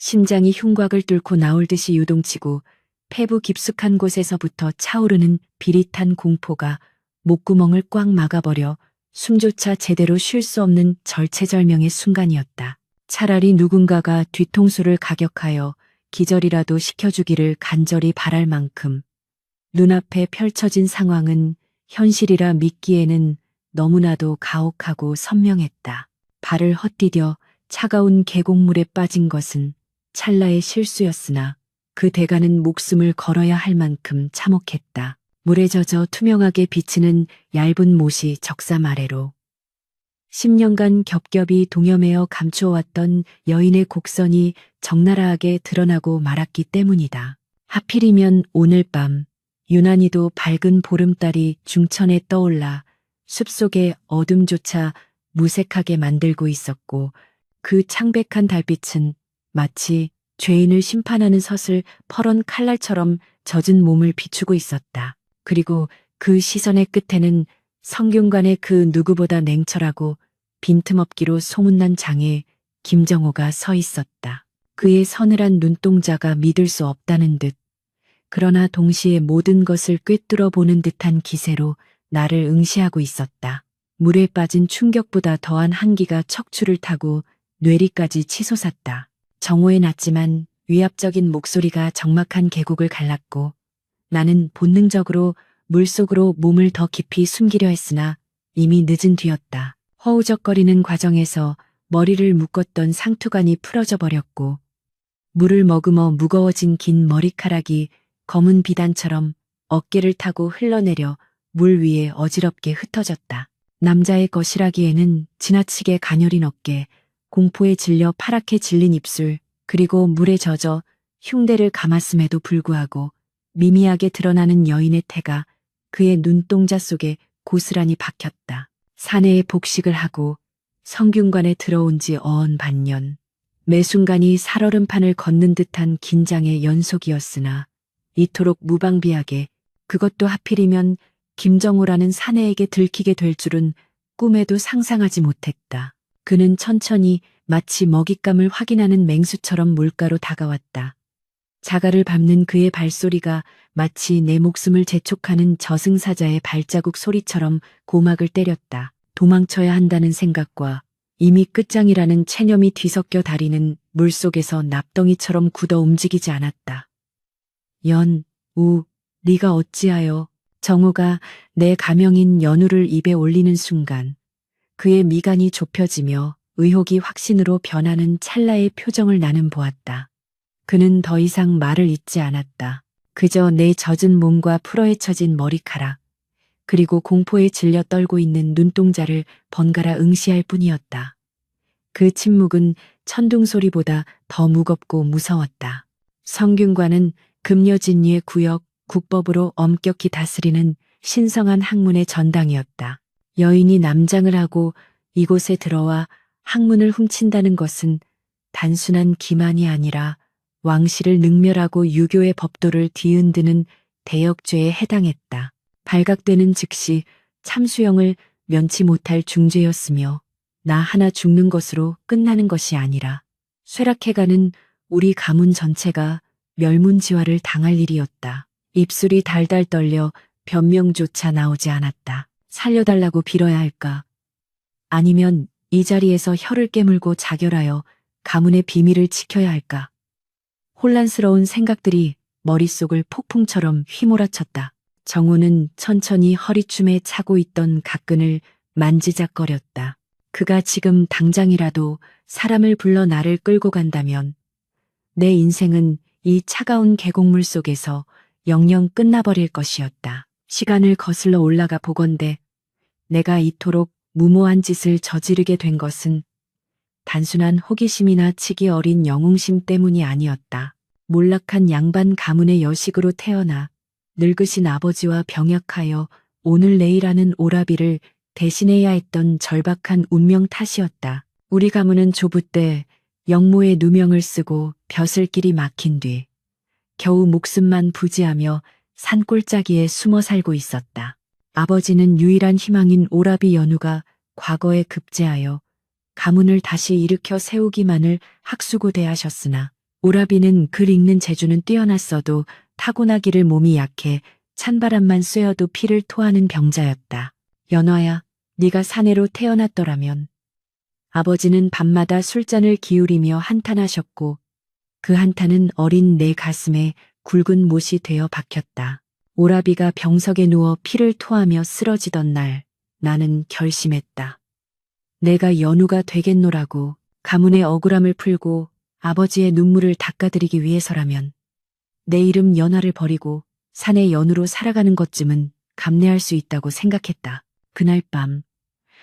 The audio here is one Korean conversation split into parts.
심장이 흉곽을 뚫고 나올 듯이 요동치고 폐부 깊숙한 곳에서부터 차오르는 비릿한 공포가 목구멍을 꽉 막아버려 숨조차 제대로 쉴 수 없는 절체절명의 순간이었다. 차라리 누군가가 뒤통수를 가격하여 기절이라도 시켜주기를 간절히 바랄 만큼 눈앞에 펼쳐진 상황은 현실이라 믿기에는 너무나도 가혹하고 선명했다. 발을 헛디뎌 차가운 계곡물에 빠진 것은 찰나의 실수였으나 그 대가는 목숨을 걸어야 할 만큼 참혹했다. 물에 젖어 투명하게 비치는 얇은 못이 적삼 아래로 10년간 겹겹이 동여매어 감추어왔던 여인의 곡선이 적나라하게 드러나고 말았기 때문이다. 하필이면 오늘 밤 유난히도 밝은 보름달이 중천에 떠올라 숲속의 어둠조차 무색하게 만들고 있었고 그 창백한 달빛은 마치 죄인을 심판하는 섯을 퍼런 칼날처럼 젖은 몸을 비추고 있었다. 그리고 그 시선의 끝에는 성균관의 그 누구보다 냉철하고 빈틈없기로 소문난 장애 김정호가 서 있었다. 그의 서늘한 눈동자가 믿을 수 없다는 듯, 그러나 동시에 모든 것을 꿰뚫어 보는 듯한 기세로 나를 응시하고 있었다. 물에 빠진 충격보다 더한 한기가 척추를 타고 뇌리까지 치솟았다. 정오에 낮지만 위압적인 목소리가 적막한 계곡을 갈랐고 나는 본능적으로 물속으로 몸을 더 깊이 숨기려 했으나 이미 늦은 뒤였다. 허우적거리는 과정에서 머리를 묶었던 상투관이 풀어져 버렸고 물을 머금어 무거워진 긴 머리카락이 검은 비단처럼 어깨를 타고 흘러내려 물 위에 어지럽게 흩어졌다. 남자의 것이라기에는 지나치게 가녀린 어깨, 공포에 질려 파랗게 질린 입술, 그리고 물에 젖어 흉대를 감았음에도 불구하고 미미하게 드러나는 여인의 태가 그의 눈동자 속에 고스란히 박혔다. 사내에 복식을 하고 성균관에 들어온 지 어언 반년. 매 순간이 살얼음판을 걷는 듯한 긴장의 연속이었으나 이토록 무방비하게, 그것도 하필이면 김정호라는 사내에게 들키게 될 줄은 꿈에도 상상하지 못했다. 그는 천천히 마치 먹잇감을 확인하는 맹수처럼 물가로 다가왔다. 자갈을 밟는 그의 발소리가 마치 내 목숨을 재촉하는 저승사자의 발자국 소리처럼 고막을 때렸다. 도망쳐야 한다는 생각과 이미 끝장이라는 체념이 뒤섞여 다리는 물속에서 납덩이처럼 굳어 움직이지 않았다. 네가 어찌하여. 정우가 내 가명인 연우를 입에 올리는 순간 그의 미간이 좁혀지며 의혹이 확신으로 변하는 찰나의 표정을 나는 보았다. 그는 더 이상 말을 잇지 않았다. 그저 내 젖은 몸과 풀어헤쳐진 머리카락, 그리고 공포에 질려 떨고 있는 눈동자를 번갈아 응시할 뿐이었다. 그 침묵은 천둥 소리보다 더 무겁고 무서웠다. 성균관은 금여진리의 구역, 국법으로 엄격히 다스리는 신성한 학문의 전당이었다. 여인이 남장을 하고 이곳에 들어와 학문을 훔친다는 것은 단순한 기만이 아니라 왕실을 능멸하고 유교의 법도를 뒤흔드는 대역죄에 해당했다. 발각되는 즉시 참수형을 면치 못할 중죄였으며 나 하나 죽는 것으로 끝나는 것이 아니라 쇠락해가는 우리 가문 전체가 멸문지화를 당할 일이었다. 입술이 달달 떨려 변명조차 나오지 않았다. 살려달라고 빌어야 할까? 아니면 이 자리에서 혀를 깨물고 자결하여 가문의 비밀을 지켜야 할까? 혼란스러운 생각들이 머릿속을 폭풍처럼 휘몰아쳤다. 정우는 천천히 허리춤에 차고 있던 각근을 만지작거렸다. 그가 지금 당장이라도 사람을 불러 나를 끌고 간다면 내 인생은 이 차가운 계곡물 속에서 영영 끝나버릴 것이었다. 시간을 거슬러 올라가 보건대 내가 이토록 무모한 짓을 저지르게 된 것은 단순한 호기심이나 치기 어린 영웅심 때문이 아니었다. 몰락한 양반 가문의 여식으로 태어나 늙으신 아버지와 병약하여 오늘 내일하는 오라비를 대신해야 했던 절박한 운명 탓이었다. 우리 가문은 조부 때 영모의 누명을 쓰고 벼슬길이 막힌 뒤 겨우 목숨만 부지하며 산골짜기에 숨어 살고 있었다. 아버지는 유일한 희망인 오라비 연우가 과거에 급제하여 가문을 다시 일으켜 세우기만을 학수고대하셨으나 오라비는 글 읽는 재주는 뛰어났어도 타고나기를 몸이 약해 찬바람만 쐬어도 피를 토하는 병자였다. 연화야, 네가 사내로 태어났더라면. 아버지는 밤마다 술잔을 기울이며 한탄하셨고 그 한탄은 어린 내 가슴에 굵은 못이 되어 박혔다. 오라비가 병석에 누워 피를 토하며 쓰러지던 날 나는 결심했다. 내가 연우가 되겠노라고. 가문의 억울함을 풀고 아버지의 눈물을 닦아드리기 위해서라면 내 이름 연화를 버리고 사내 연우로 살아가는 것쯤은 감내할 수 있다고 생각했다. 그날 밤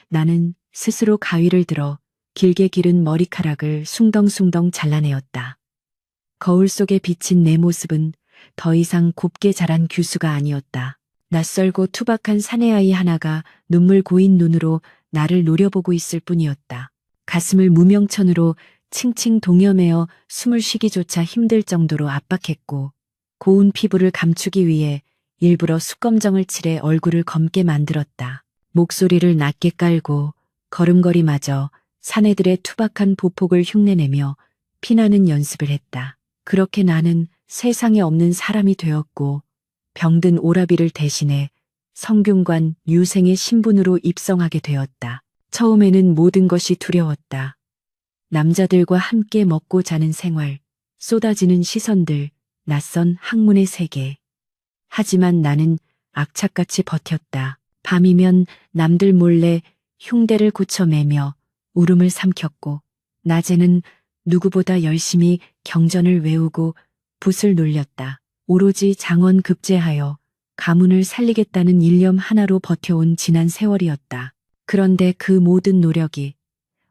나는 스스로 가위를 들어 길게 기른 머리카락을 숭덩숭덩 잘라내었다. 거울 속에 비친 내 모습은 더 이상 곱게 자란 규수가 아니었다. 낯설고 투박한 사내아이 하나가 눈물 고인 눈으로 나를 노려보고 있을 뿐이었다. 가슴을 무명천으로 칭칭 동여매어 숨을 쉬기조차 힘들 정도로 압박했고 고운 피부를 감추기 위해 일부러 숯검정을 칠해 얼굴을 검게 만들었다. 목소리를 낮게 깔고 걸음걸이마저 사내들의 투박한 보폭을 흉내내며 피나는 연습을 했다. 그렇게 나는 세상에 없는 사람이 되었고 병든 오라비를 대신해 성균관 유생의 신분으로 입성하게 되었다. 처음에는 모든 것이 두려웠다. 남자들과 함께 먹고 자는 생활, 쏟아지는 시선들, 낯선 학문의 세계. 하지만 나는 악착같이 버텼다. 밤이면 남들 몰래 흉대를 고쳐매며 울음을 삼켰고 낮에는 누구보다 열심히 경전을 외우고 붓을 놀렸다. 오로지 장원 급제하여 가문을 살리겠다는 일념 하나로 버텨온 지난 세월이었다. 그런데 그 모든 노력이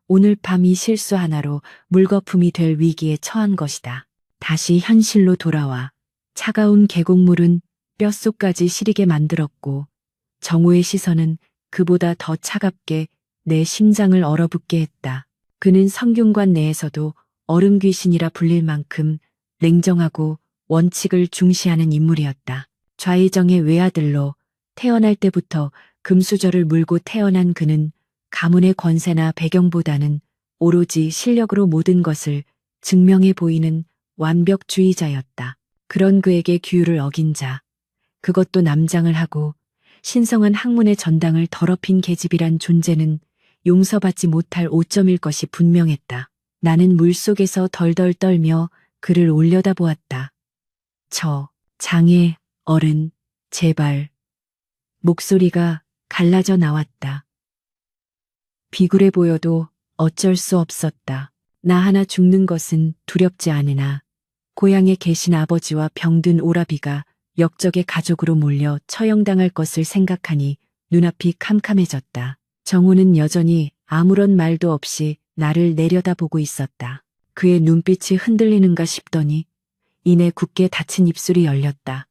오늘 밤 이 실수 하나로 물거품이 될 위기에 처한 것이다. 다시 현실로 돌아와 차가운 계곡물은 뼛속까지 시리게 만들었고 정오의 시선은 그보다 더 차갑게 내 심장을 얼어붙게 했다. 그는 성균관 내에서도 얼음 귀신이라 불릴 만큼 냉정하고 원칙을 중시하는 인물이었다. 좌의정의 외아들로 태어날 때부터 금수저를 물고 태어난 그는 가문의 권세나 배경보다는 오로지 실력으로 모든 것을 증명해 보이는 완벽주의자였다. 그런 그에게 규율을 어긴 자, 그것도 남장을 하고 신성한 학문의 전당을 더럽힌 계집이란 존재는 용서받지 못할 오점일 것이 분명했다. 나는 물속에서 덜덜 떨며 그를 올려다보았다. 저, 장애, 어른, 제발. 목소리가 갈라져 나왔다. 비굴해 보여도 어쩔 수 없었다. 나 하나 죽는 것은 두렵지 않으나 고향에 계신 아버지와 병든 오라비가 역적의 가족으로 몰려 처형당할 것을 생각하니 눈앞이 캄캄해졌다. 정우는 여전히 아무런 말도 없이 나를 내려다보고 있었다. 그의 눈빛이 흔들리는가 싶더니 이내 굳게 닫힌 입술이 열렸다.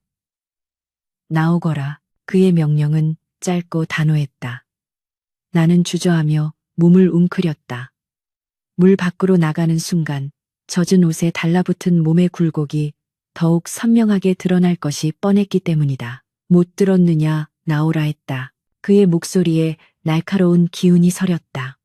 나오거라. 그의 명령은 짧고 단호했다. 나는 주저하며 몸을 웅크렸다. 물 밖으로 나가는 순간 젖은 옷에 달라붙은 몸의 굴곡이 더욱 선명하게 드러날 것이 뻔했기 때문이다. 못 들었느냐, 나오라 했다. 그의 목소리에 날카로운 기운이 서렸다.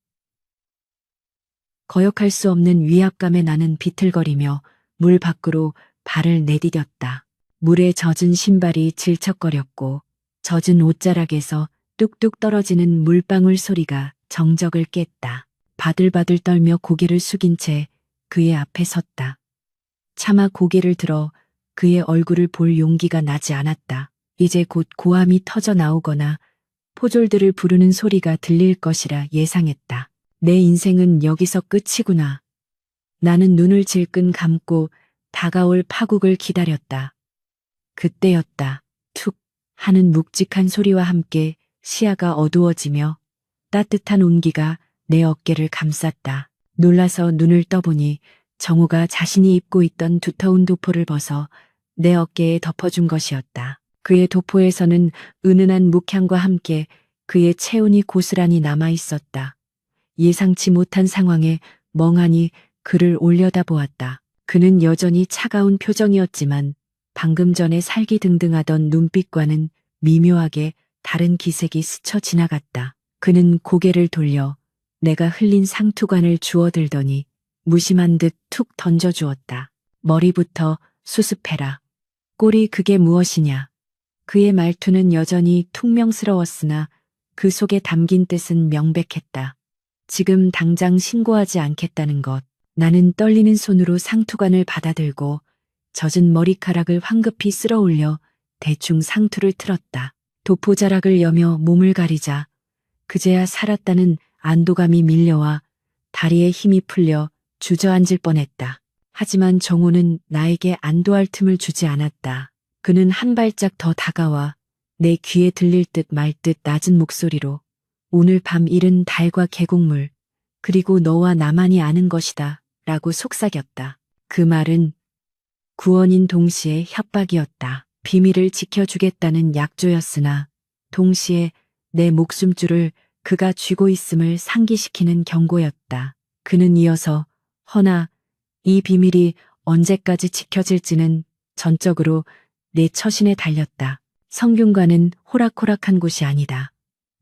거역할 수 없는 위압감에 나는 비틀거리며 물 밖으로 발을 내디뎠다. 물에 젖은 신발이 질척거렸고 젖은 옷자락에서 뚝뚝 떨어지는 물방울 소리가 정적을 깼다. 바들바들 떨며 고개를 숙인 채 그의 앞에 섰다. 차마 고개를 들어 그의 얼굴을 볼 용기가 나지 않았다. 이제 곧 고함이 터져 나오거나 포졸들을 부르는 소리가 들릴 것이라 예상했다. 내 인생은 여기서 끝이구나. 나는 눈을 질끈 감고 다가올 파국을 기다렸다. 그때였다. 툭 하는 묵직한 소리와 함께 시야가 어두워지며 따뜻한 온기가 내 어깨를 감쌌다. 놀라서 눈을 떠보니 정우가 자신이 입고 있던 두터운 도포를 벗어 내 어깨에 덮어준 것이었다. 그의 도포에서는 은은한 묵향과 함께 그의 체온이 고스란히 남아 있었다. 예상치 못한 상황에 멍하니 그를 올려다보았다. 그는 여전히 차가운 표정이었지만 방금 전에 살기등등하던 눈빛과는 미묘하게 다른 기색이 스쳐 지나갔다. 그는 고개를 돌려 내가 흘린 상투관을 주워들더니 무심한 듯 툭 던져주었다. 머리부터 수습해라. 꼴이 그게 무엇이냐. 그의 말투는 여전히 퉁명스러웠으나 그 속에 담긴 뜻은 명백했다. 지금 당장 신고하지 않겠다는 것. 나는 떨리는 손으로 상투관을 받아들고 젖은 머리카락을 황급히 쓸어 올려 대충 상투를 틀었다. 도포자락을 여며 몸을 가리자 그제야 살았다는 안도감이 밀려와 다리에 힘이 풀려 주저앉을 뻔했다. 하지만 정호는 나에게 안도할 틈을 주지 않았다. 그는 한 발짝 더 다가와 내 귀에 들릴 듯 말 듯 낮은 목소리로 오늘 밤 일은 달과 계곡물 그리고 너와 나만이 아는 것이다 라고 속삭였다. 그 말은 구원인 동시에 협박이었다. 비밀을 지켜주겠다는 약조였으나 동시에 내 목숨줄을 그가 쥐고 있음을 상기시키는 경고였다. 그는 이어서 허나 이 비밀이 언제까지 지켜질지는 전적으로 내 처신에 달렸다. 성균관은 호락호락한 곳이 아니다.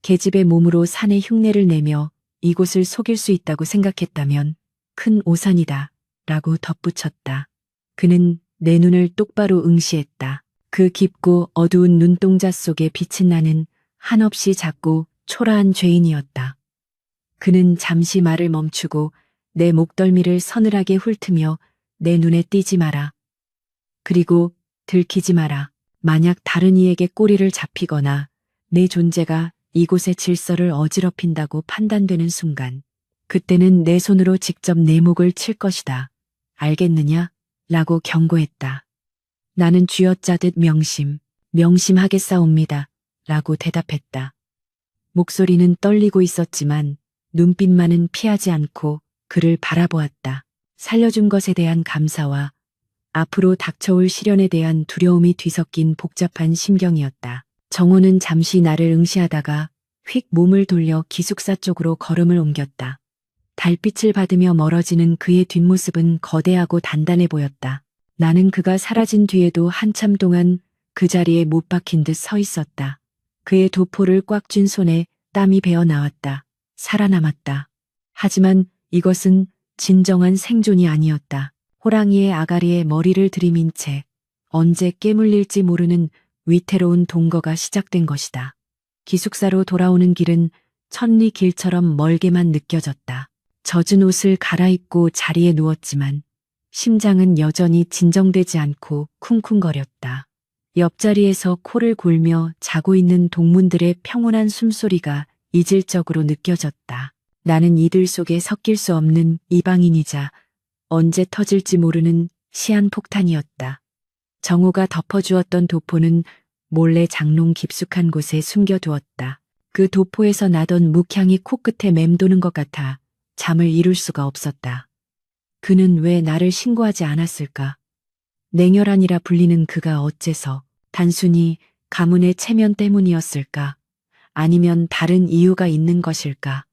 계집의 몸으로 산의 흉내를 내며 이곳을 속일 수 있다고 생각했다면 큰 오산이다 라고 덧붙였다. 그는 내 눈을 똑바로 응시했다. 그 깊고 어두운 눈동자 속에 빛이 나는 한없이 작고 초라한 죄인이었다. 그는 잠시 말을 멈추고 내 목덜미를 서늘하게 훑으며 내 눈에 띄지 마라. 그리고 들키지 마라. 만약 다른 이에게 꼬리를 잡히거나 내 존재가 이곳의 질서를 어지럽힌다고 판단되는 순간 그때는 내 손으로 직접 내 목을 칠 것이다. 알겠느냐? 라고 경고했다. 나는 쥐어짜듯 명심하겠사옵니다. 라고 대답했다. 목소리는 떨리고 있었지만 눈빛만은 피하지 않고 그를 바라보았다. 살려준 것에 대한 감사와 앞으로 닥쳐올 시련에 대한 두려움이 뒤섞인 복잡한 심경이었다. 정호는 잠시 나를 응시하다가 휙 몸을 돌려 기숙사 쪽으로 걸음을 옮겼다. 달빛을 받으며 멀어지는 그의 뒷모습은 거대하고 단단해 보였다. 나는 그가 사라진 뒤에도 한참 동안 그 자리에 못 박힌 듯 서 있었다. 그의 도포를 꽉 쥔 손에 땀이 배어 나왔다. 살아남았다. 하지만 이것은 진정한 생존이 아니었다. 호랑이의 아가리에 머리를 들이민 채 언제 깨물릴지 모르는 위태로운 동거가 시작된 것이다. 기숙사로 돌아오는 길은 천리 길처럼 멀게만 느껴졌다. 젖은 옷을 갈아입고 자리에 누웠지만 심장은 여전히 진정되지 않고 쿵쿵거렸다. 옆자리에서 코를 골며 자고 있는 동문들의 평온한 숨소리가 이질적으로 느껴졌다. 나는 이들 속에 섞일 수 없는 이방인이자 언제 터질지 모르는 시한폭탄이었다. 정호가 덮어주었던 도포는 몰래 장롱 깊숙한 곳에 숨겨두었다. 그 도포에서 나던 묵향이 코끝에 맴도는 것 같아 잠을 이룰 수가 없었다. 그는 왜 나를 신고하지 않았을까? 냉혈한이라 불리는 그가 어째서 단순히 가문의 체면 때문이었을까? 아니면 다른 이유가 있는 것일까?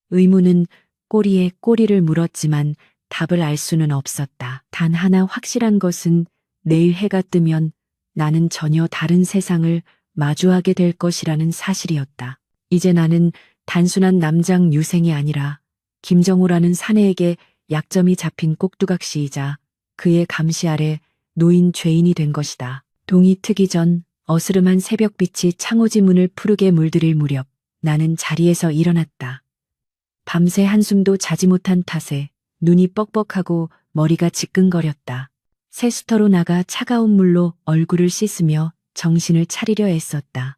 의문은 꼬리에 꼬리를 물었지만 답을 알 수는 없었다. 단 하나 확실한 것은 내일 해가 뜨면 나는 전혀 다른 세상을 마주하게 될 것이라는 사실이었다. 이제 나는 단순한 남장 유생이 아니라 김정호라는 사내에게 약점이 잡힌 꼭두각시이자 그의 감시 아래 놓인 죄인이 된 것이다. 동이 트기 전 어스름한 새벽빛이 창호지 문을 푸르게 물들일 무렵 나는 자리에서 일어났다. 밤새 한숨도 자지 못한 탓에 눈이 뻑뻑하고 머리가 지끈거렸다. 세수터로 나가 차가운 물로 얼굴을 씻으며 정신을 차리려 애썼다.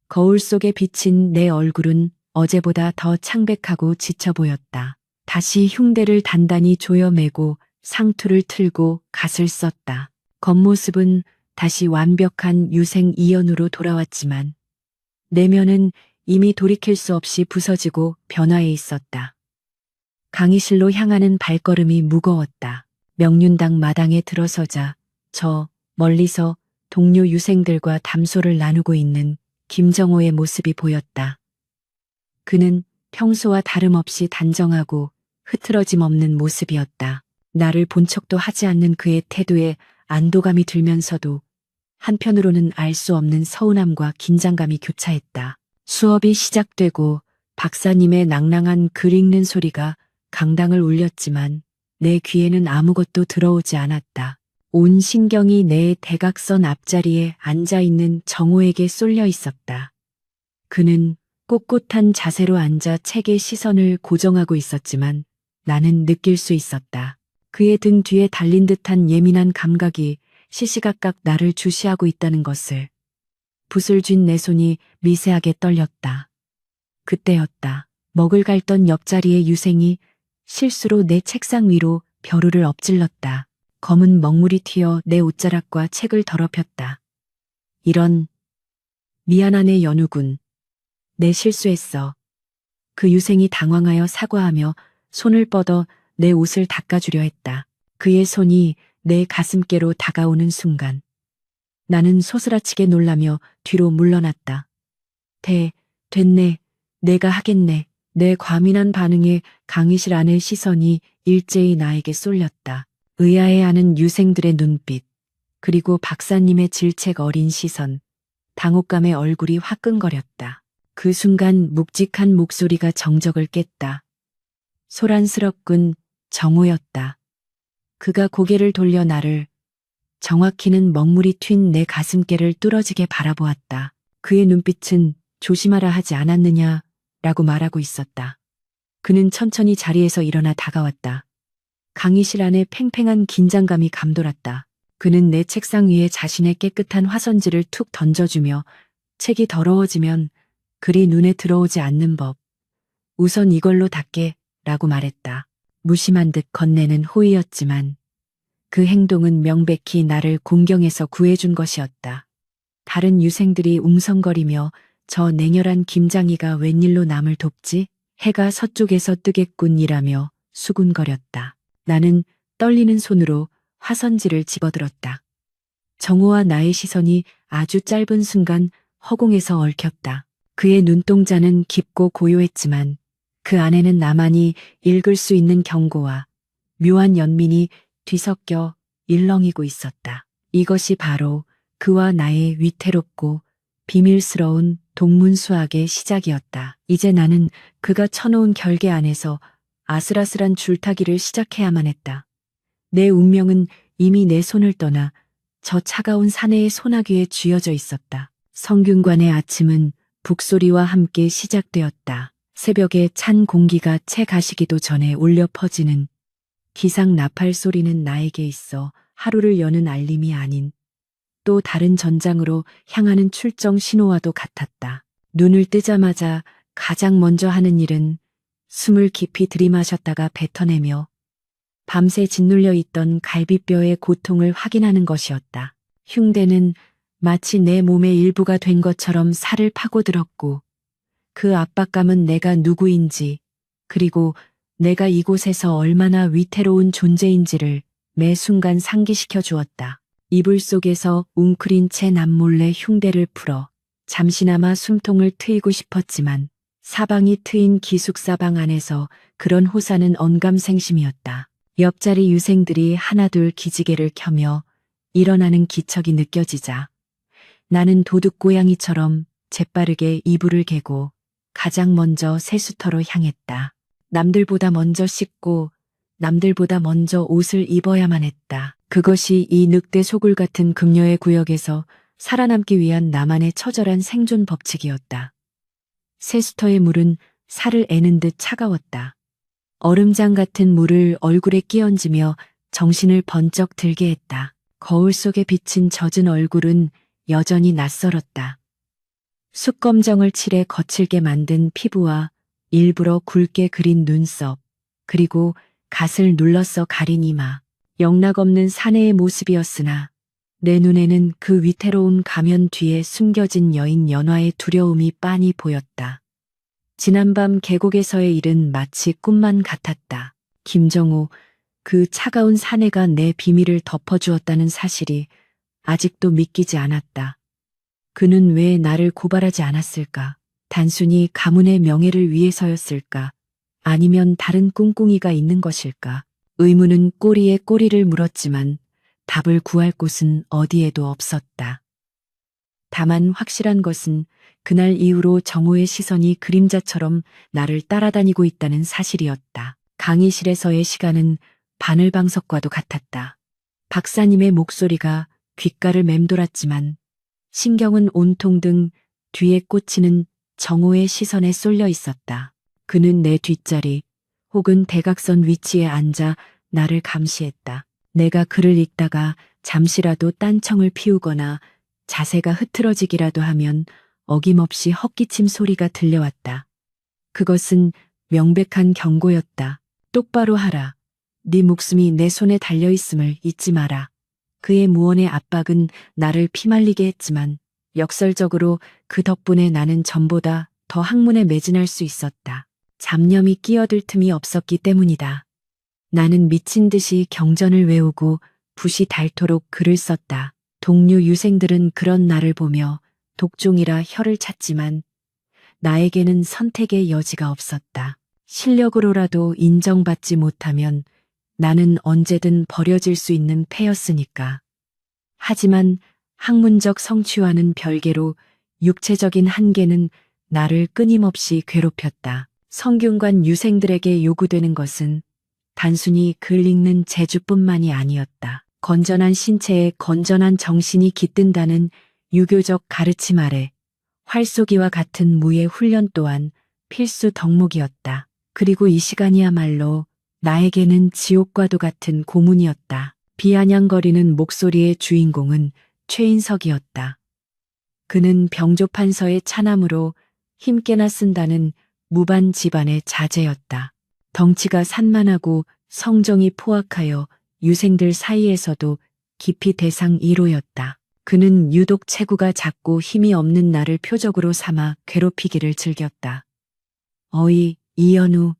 거울 속에 비친 내 얼굴은 어제보다 더 창백하고 지쳐 보였다. 다시 흉대를 단단히 조여매고 상투를 틀고 갓을 썼다. 겉모습은 다시 완벽한 유생 이연으로 돌아왔지만 내면은 이미 돌이킬 수 없이 부서지고 변화해 있었다. 강의실로 향하는 발걸음이 무거웠다. 명륜당 마당에 들어서자 저 멀리서 동료 유생들과 담소를 나누고 있는 김정호의 모습이 보였다. 그는 평소와 다름없이 단정하고 흐트러짐 없는 모습이었다. 나를 본 척도 하지 않는 그의 태도에 안도감이 들면서도 한편으로는 알 수 없는 서운함과 긴장감이 교차했다. 수업이 시작되고 박사님의 낭랑한 글 읽는 소리가 강당을 울렸지만 내 귀에는 아무것도 들어오지 않았다. 온 신경이 내 대각선 앞자리에 앉아있는 정호에게 쏠려 있었다. 그는 꼿꼿한 자세로 앉아 책에 시선을 고정하고 있었지만 나는 느낄 수 있었다. 그의 등 뒤에 달린 듯한 예민한 감각이 시시각각 나를 주시하고 있다는 것을. 붓을 쥔 내 손이 미세하게 떨렸다. 그때였다. 먹을 갈던 옆자리의 유생이 실수로 내 책상 위로 벼루를 엎질렀다. 검은 먹물이 튀어 내 옷자락과 책을 더럽혔다. 이런, 미안하네 연우군. 내 실수했어. 그 유생이 당황하여 사과하며 손을 뻗어 내 옷을 닦아주려 했다. 그의 손이 내 가슴께로 다가오는 순간 나는 소스라치게 놀라며 뒤로 물러났다. 됐네. 내가 하겠네. 내 과민한 반응에 강의실 안의 시선이 일제히 나에게 쏠렸다. 의아해하는 유생들의 눈빛, 그리고 박사님의 질책 어린 시선, 당혹감에 얼굴이 화끈거렸다. 그 순간 묵직한 목소리가 정적을 깼다. 소란스럽군, 정호였다. 그가 고개를 돌려 나를, 정확히는 먹물이 튄 내 가슴께를 뚫어지게 바라보았다. 그의 눈빛은 조심하라 하지 않았느냐 라고 말하고 있었다. 그는 천천히 자리에서 일어나 다가왔다. 강의실 안에 팽팽한 긴장감이 감돌았다. 그는 내 책상 위에 자신의 깨끗한 화선지를 툭 던져주며 책이 더러워지면 글이 눈에 들어오지 않는 법. 우선 이걸로 닦게 라고 말했다. 무심한 듯 건네는 호의였지만 그 행동은 명백히 나를 공경에서 구해준 것이었다. 다른 유생들이 웅성거리며 저 냉혈한 김장이가 웬일로 남을 돕지? 해가 서쪽에서 뜨겠군이라며 수군거렸다. 나는 떨리는 손으로 화선지를 집어들었다. 정호와 나의 시선이 아주 짧은 순간 허공에서 얽혔다. 그의 눈동자는 깊고 고요했지만 그 안에는 나만이 읽을 수 있는 경고와 묘한 연민이 뒤섞여 일렁이고 있었다. 이것이 바로 그와 나의 위태롭고 비밀스러운 동문수학의 시작이었다. 이제 나는 그가 쳐놓은 결계 안에서 아슬아슬한 줄타기를 시작해야만 했다. 내 운명은 이미 내 손을 떠나 저 차가운 사내의 소나귀에 쥐어져 있었다. 성균관의 아침은 북소리와 함께 시작되었다. 새벽에 찬 공기가 채 가시기도 전에 울려 퍼지는 기상 나팔 소리는 나에게 있어 하루를 여는 알림이 아닌 또 다른 전장으로 향하는 출정 신호와도 같았다. 눈을 뜨자마자 가장 먼저 하는 일은 숨을 깊이 들이마셨다가 뱉어내며 밤새 짓눌려 있던 갈비뼈의 고통을 확인하는 것이었다. 흉대는 마치 내 몸의 일부가 된 것처럼 살을 파고들었고 그 압박감은 내가 누구인지 그리고 내가 이곳에서 얼마나 위태로운 존재인지를 매 순간 상기시켜 주었다. 이불 속에서 웅크린 채 남몰래 흉대를 풀어 잠시나마 숨통을 트이고 싶었지만 사방이 트인 기숙사방 안에서 그런 호사는 언감생심이었다. 옆자리 유생들이 하나둘 기지개를 켜며 일어나는 기척이 느껴지자 나는 도둑고양이처럼 재빠르게 이불을 개고 가장 먼저 세수터로 향했다. 남들보다 먼저 씻고 남들보다 먼저 옷을 입어야만 했다. 그것이 이 늑대 소굴 같은 금녀의 구역에서 살아남기 위한 나만의 처절한 생존 법칙이었다. 세수터의 물은 살을 애는 듯 차가웠다. 얼음장 같은 물을 얼굴에 끼얹으며 정신을 번쩍 들게 했다. 거울 속에 비친 젖은 얼굴은 여전히 낯설었다. 숯검정을 칠해 거칠게 만든 피부와 일부러 굵게 그린 눈썹, 그리고 갓을 눌러서 가린 이마, 영락없는 사내의 모습이었으나 내 눈에는 그 위태로운 가면 뒤에 숨겨진 여인 연화의 두려움이 빤히 보였다. 지난밤 계곡에서의 일은 마치 꿈만 같았다. 김정호, 그 차가운 사내가 내 비밀을 덮어주었다는 사실이 아직도 믿기지 않았다. 그는 왜 나를 고발하지 않았을까? 단순히 가문의 명예를 위해서였을까? 아니면 다른 꿍꿍이가 있는 것일까? 의문은 꼬리에 꼬리를 물었지만 답을 구할 곳은 어디에도 없었다. 다만 확실한 것은 그날 이후로 정호의 시선이 그림자처럼 나를 따라다니고 있다는 사실이었다. 강의실에서의 시간은 바늘방석과도 같았다. 박사님의 목소리가 귓가를 맴돌았지만 신경은 온통 등 뒤에 꽂히는 정호의 시선에 쏠려 있었다. 그는 내 뒷자리 혹은 대각선 위치에 앉아 나를 감시했다. 내가 글을 읽다가 잠시라도 딴청을 피우거나 자세가 흐트러지기라도 하면 어김없이 헛기침 소리가 들려왔다. 그것은 명백한 경고였다. 똑바로 하라. 네 목숨이 내 손에 달려있음을 잊지 마라. 그의 무언의 압박은 나를 피말리게 했지만 역설적으로 그 덕분에 나는 전보다 더 학문에 매진할 수 있었다. 잡념이 끼어들 틈이 없었기 때문이다. 나는 미친 듯이 경전을 외우고 붓이 닳도록 글을 썼다. 동료 유생들은 그런 나를 보며 독종이라 혀를 찼지만 나에게는 선택의 여지가 없었다. 실력으로라도 인정받지 못하면 나는 언제든 버려질 수 있는 패였으니까. 하지만 학문적 성취와는 별개로 육체적인 한계는 나를 끊임없이 괴롭혔다. 성균관 유생들에게 요구되는 것은 단순히 글 읽는 재주뿐만이 아니었다. 건전한 신체에 건전한 정신이 깃든다는 유교적 가르침 아래 활쏘기와 같은 무예 훈련 또한 필수 덕목이었다. 그리고 이 시간이야말로 나에게는 지옥과도 같은 고문이었다. 비아냥거리는 목소리의 주인공은 최인석이었다. 그는 병조판서의 차남으로 힘께나 쓴다는 무반 집안의 자제였다. 덩치가 산만하고 성정이 포악하여 유생들 사이에서도 깊이 대상 1호였다. 그는 유독 체구가 작고 힘이 없는 나를 표적으로 삼아 괴롭히기를 즐겼다. 어이, 이연우.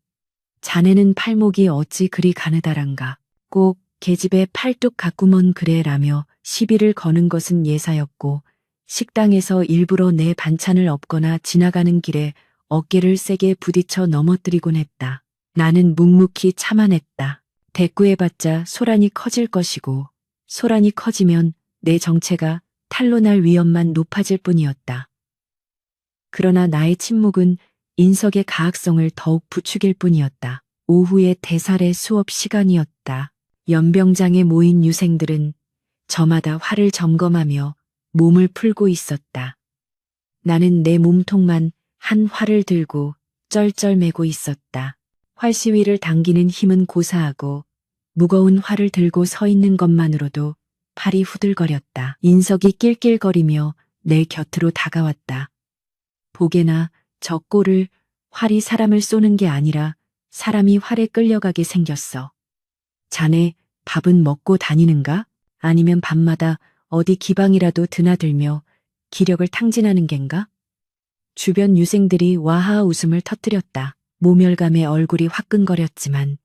자네는 팔목이 어찌 그리 가느다란가. 꼭 계집애 팔뚝 가꾸먼 그래라며 시비를 거는 것은 예사였고 식당에서 일부러 내 반찬을 엎거나 지나가는 길에 어깨를 세게 부딪혀 넘어뜨리곤 했다. 나는 묵묵히 참아냈다. 대꾸해봤자 소란이 커질 것이고 소란이 커지면 내 정체가 탄로날 위험만 높아질 뿐이었다. 그러나 나의 침묵은 인석의 가학성을 더욱 부추길 뿐이었다. 오후의 대살의 수업 시간이었다. 연병장에 모인 유생들은 저마다 활을 점검하며 몸을 풀고 있었다. 나는 내 몸통만 한 활을 들고 쩔쩔매고 있었다. 활시위를 당기는 힘은 고사하고 무거운 활을 들고 서 있는 것만으로도 팔이 후들거렸다. 인석이 낄낄거리며 내 곁으로 다가왔다. 보게나 저 꼴을 활이 사람을 쏘는 게 아니라 사람이 활에 끌려가게 생겼어. 자네 밥은 먹고 다니는가? 아니면 밤마다 어디 기방이라도 드나들며 기력을 탕진하는 겐가? 주변 유생들이 와하 웃음을 터뜨렸다. 모멸감에 얼굴이 화끈거렸지만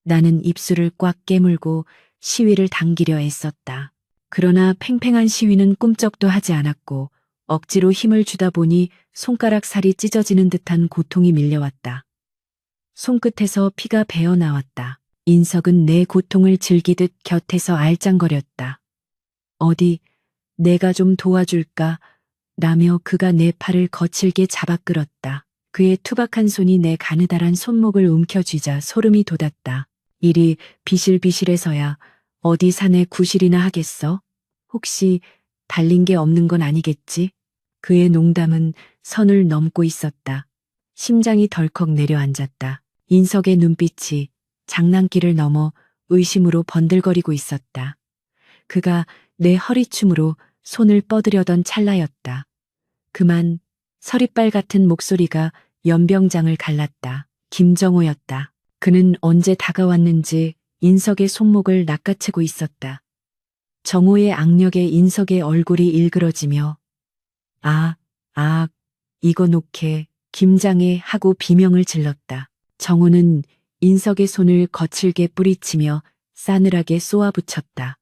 나는 입술을 꽉 깨물고 시위를 당기려 애썼다. 그러나 팽팽한 시위는 꿈쩍도 하지 않았고 억지로 힘을 주다 보니 손가락 살이 찢어지는 듯한 고통이 밀려왔다. 손끝에서 피가 배어 나왔다. 인석은 내 고통을 즐기듯 곁에서 알짱거렸다. 어디 내가 좀 도와줄까? 라며 그가 내 팔을 거칠게 잡아 끌었다. 그의 투박한 손이 내 가느다란 손목을 움켜쥐자 소름이 돋았다. 일이 비실비실해서야 어디 산에 구실이나 하겠어? 혹시 달린 게 없는 건 아니겠지? 그의 농담은 선을 넘고 있었다. 심장이 덜컥 내려앉았다. 인석의 눈빛이 장난기를 넘어 의심으로 번들거리고 있었다. 그가 내 허리춤으로 손을 뻗으려던 찰나였다. 그만 서리빨 같은 목소리가 연병장을 갈랐다. 김정호였다. 그는 언제 다가왔는지 인석의 손목을 낚아채고 있었다. 정호의 악력에 인석의 얼굴이 일그러지며 이거 놓게 김장해 하고 비명을 질렀다. 정호는 인석의 손을 거칠게 뿌리치며 싸늘하게 쏘아붙였다.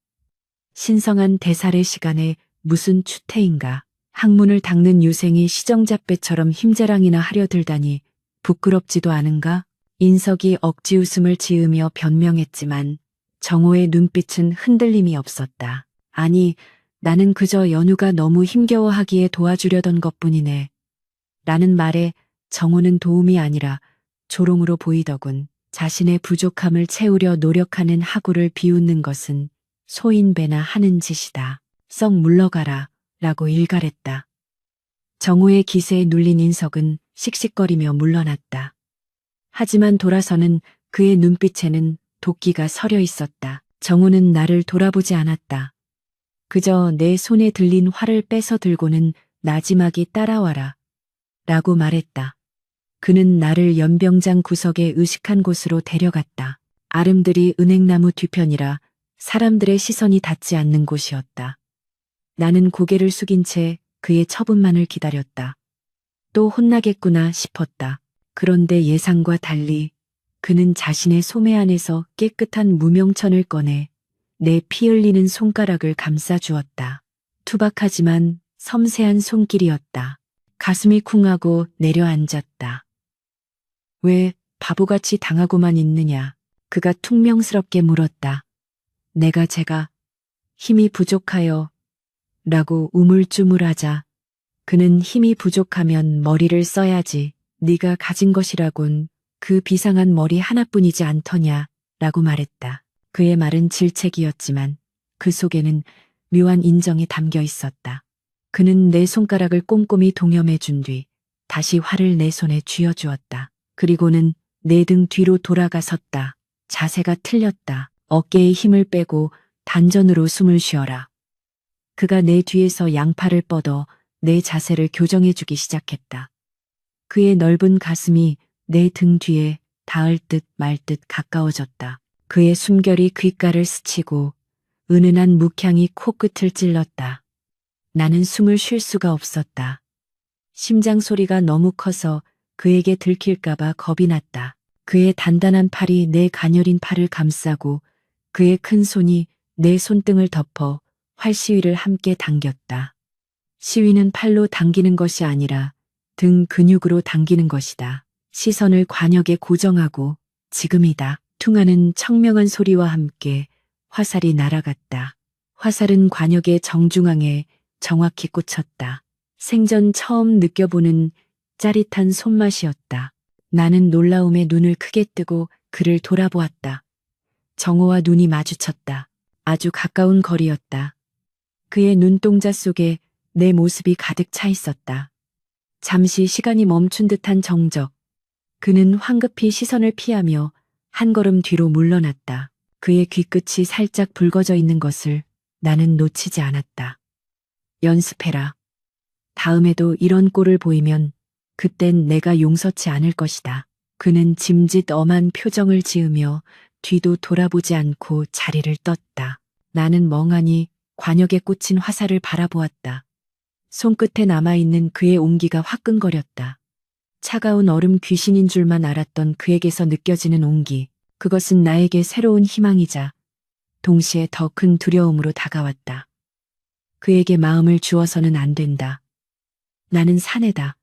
신성한 대살의 시간에 무슨 추태인가. 학문을 닦는 유생이 시정잡배처럼 힘자랑이나 하려 들다니 부끄럽지도 않은가? 인석이 억지 웃음을 지으며 변명했지만 정호의 눈빛은 흔들림이 없었다. 아니, 나는 그저 연우가 너무 힘겨워하기에 도와주려던 것뿐이네. 라는 말에 정호는 도움이 아니라 조롱으로 보이더군. 자신의 부족함을 채우려 노력하는 하구를 비웃는 것은 소인배나 하는 짓이다. 썩 물러가라 라고 일갈했다. 정우의 기세에 눌린 인석은 씩씩거리며 물러났다. 하지만 돌아서는 그의 눈빛에는 도끼가 서려 있었다. 정우는 나를 돌아보지 않았다. 그저 내 손에 들린 활을 뺏어 들고는 나지막이 따라와라 라고 말했다. 그는 나를 연병장 구석의 으슥한 곳으로 데려갔다. 아름드리 은행나무 뒤편이라 사람들의 시선이 닿지 않는 곳이었다. 나는 고개를 숙인 채 그의 처분만을 기다렸다. 또 혼나겠구나 싶었다. 그런데 예상과 달리 그는 자신의 소매 안에서 깨끗한 무명천을 꺼내 내 피 흘리는 손가락을 감싸주었다. 투박하지만 섬세한 손길이었다. 가슴이 쿵하고 내려앉았다. 왜 바보같이 당하고만 있느냐? 그가 퉁명스럽게 물었다. 제가 힘이 부족하여 라고 우물쭈물하자 그는 힘이 부족하면 머리를 써야지. 네가 가진 것이라곤 그 비상한 머리 하나뿐이지 않더냐 라고 말했다. 그의 말은 질책이었지만 그 속에는 묘한 인정이 담겨 있었다. 그는 내 손가락을 꼼꼼히 동여매 준 뒤 다시 활을 내 손에 쥐어주었다. 그리고는 내 등 뒤로 돌아가 섰다. 자세가 틀렸다. 어깨에 힘을 빼고 단전으로 숨을 쉬어라. 그가 내 뒤에서 양팔을 뻗어 내 자세를 교정해주기 시작했다. 그의 넓은 가슴이 내 등 뒤에 닿을 듯 말 듯 가까워졌다. 그의 숨결이 귓가를 스치고 은은한 묵향이 코끝을 찔렀다. 나는 숨을 쉴 수가 없었다. 심장 소리가 너무 커서 그에게 들킬까봐 겁이 났다. 그의 단단한 팔이 내 가녀린 팔을 감싸고 그의 큰 손이 내 손등을 덮어 활 시위를 함께 당겼다. 시위는 팔로 당기는 것이 아니라 등 근육으로 당기는 것이다. 시선을 관역에 고정하고 지금이다. 퉁하는 청명한 소리와 함께 화살이 날아갔다. 화살은 관역의 정중앙에 정확히 꽂혔다. 생전 처음 느껴보는 짜릿한 손맛이었다. 나는 놀라움에 눈을 크게 뜨고 그를 돌아보았다. 정호와 눈이 마주쳤다. 아주 가까운 거리였다. 그의 눈동자 속에 내 모습이 가득 차 있었다. 잠시 시간이 멈춘 듯한 정적. 그는 황급히 시선을 피하며 한 걸음 뒤로 물러났다. 그의 귀끝이 살짝 붉어져 있는 것을 나는 놓치지 않았다. 연습해라. 다음에도 이런 꼴을 보이면 그땐 내가 용서치 않을 것이다. 그는 짐짓 엄한 표정을 지으며 뒤도 돌아보지 않고 자리를 떴다. 나는 멍하니 관역에 꽂힌 화살을 바라보았다. 손끝에 남아있는 그의 온기가 화끈거렸다. 차가운 얼음 귀신인 줄만 알았던 그에게서 느껴지는 온기. 그것은 나에게 새로운 희망이자 동시에 더 큰 두려움으로 다가왔다. 그에게 마음을 주어서는 안 된다. 나는 사내다.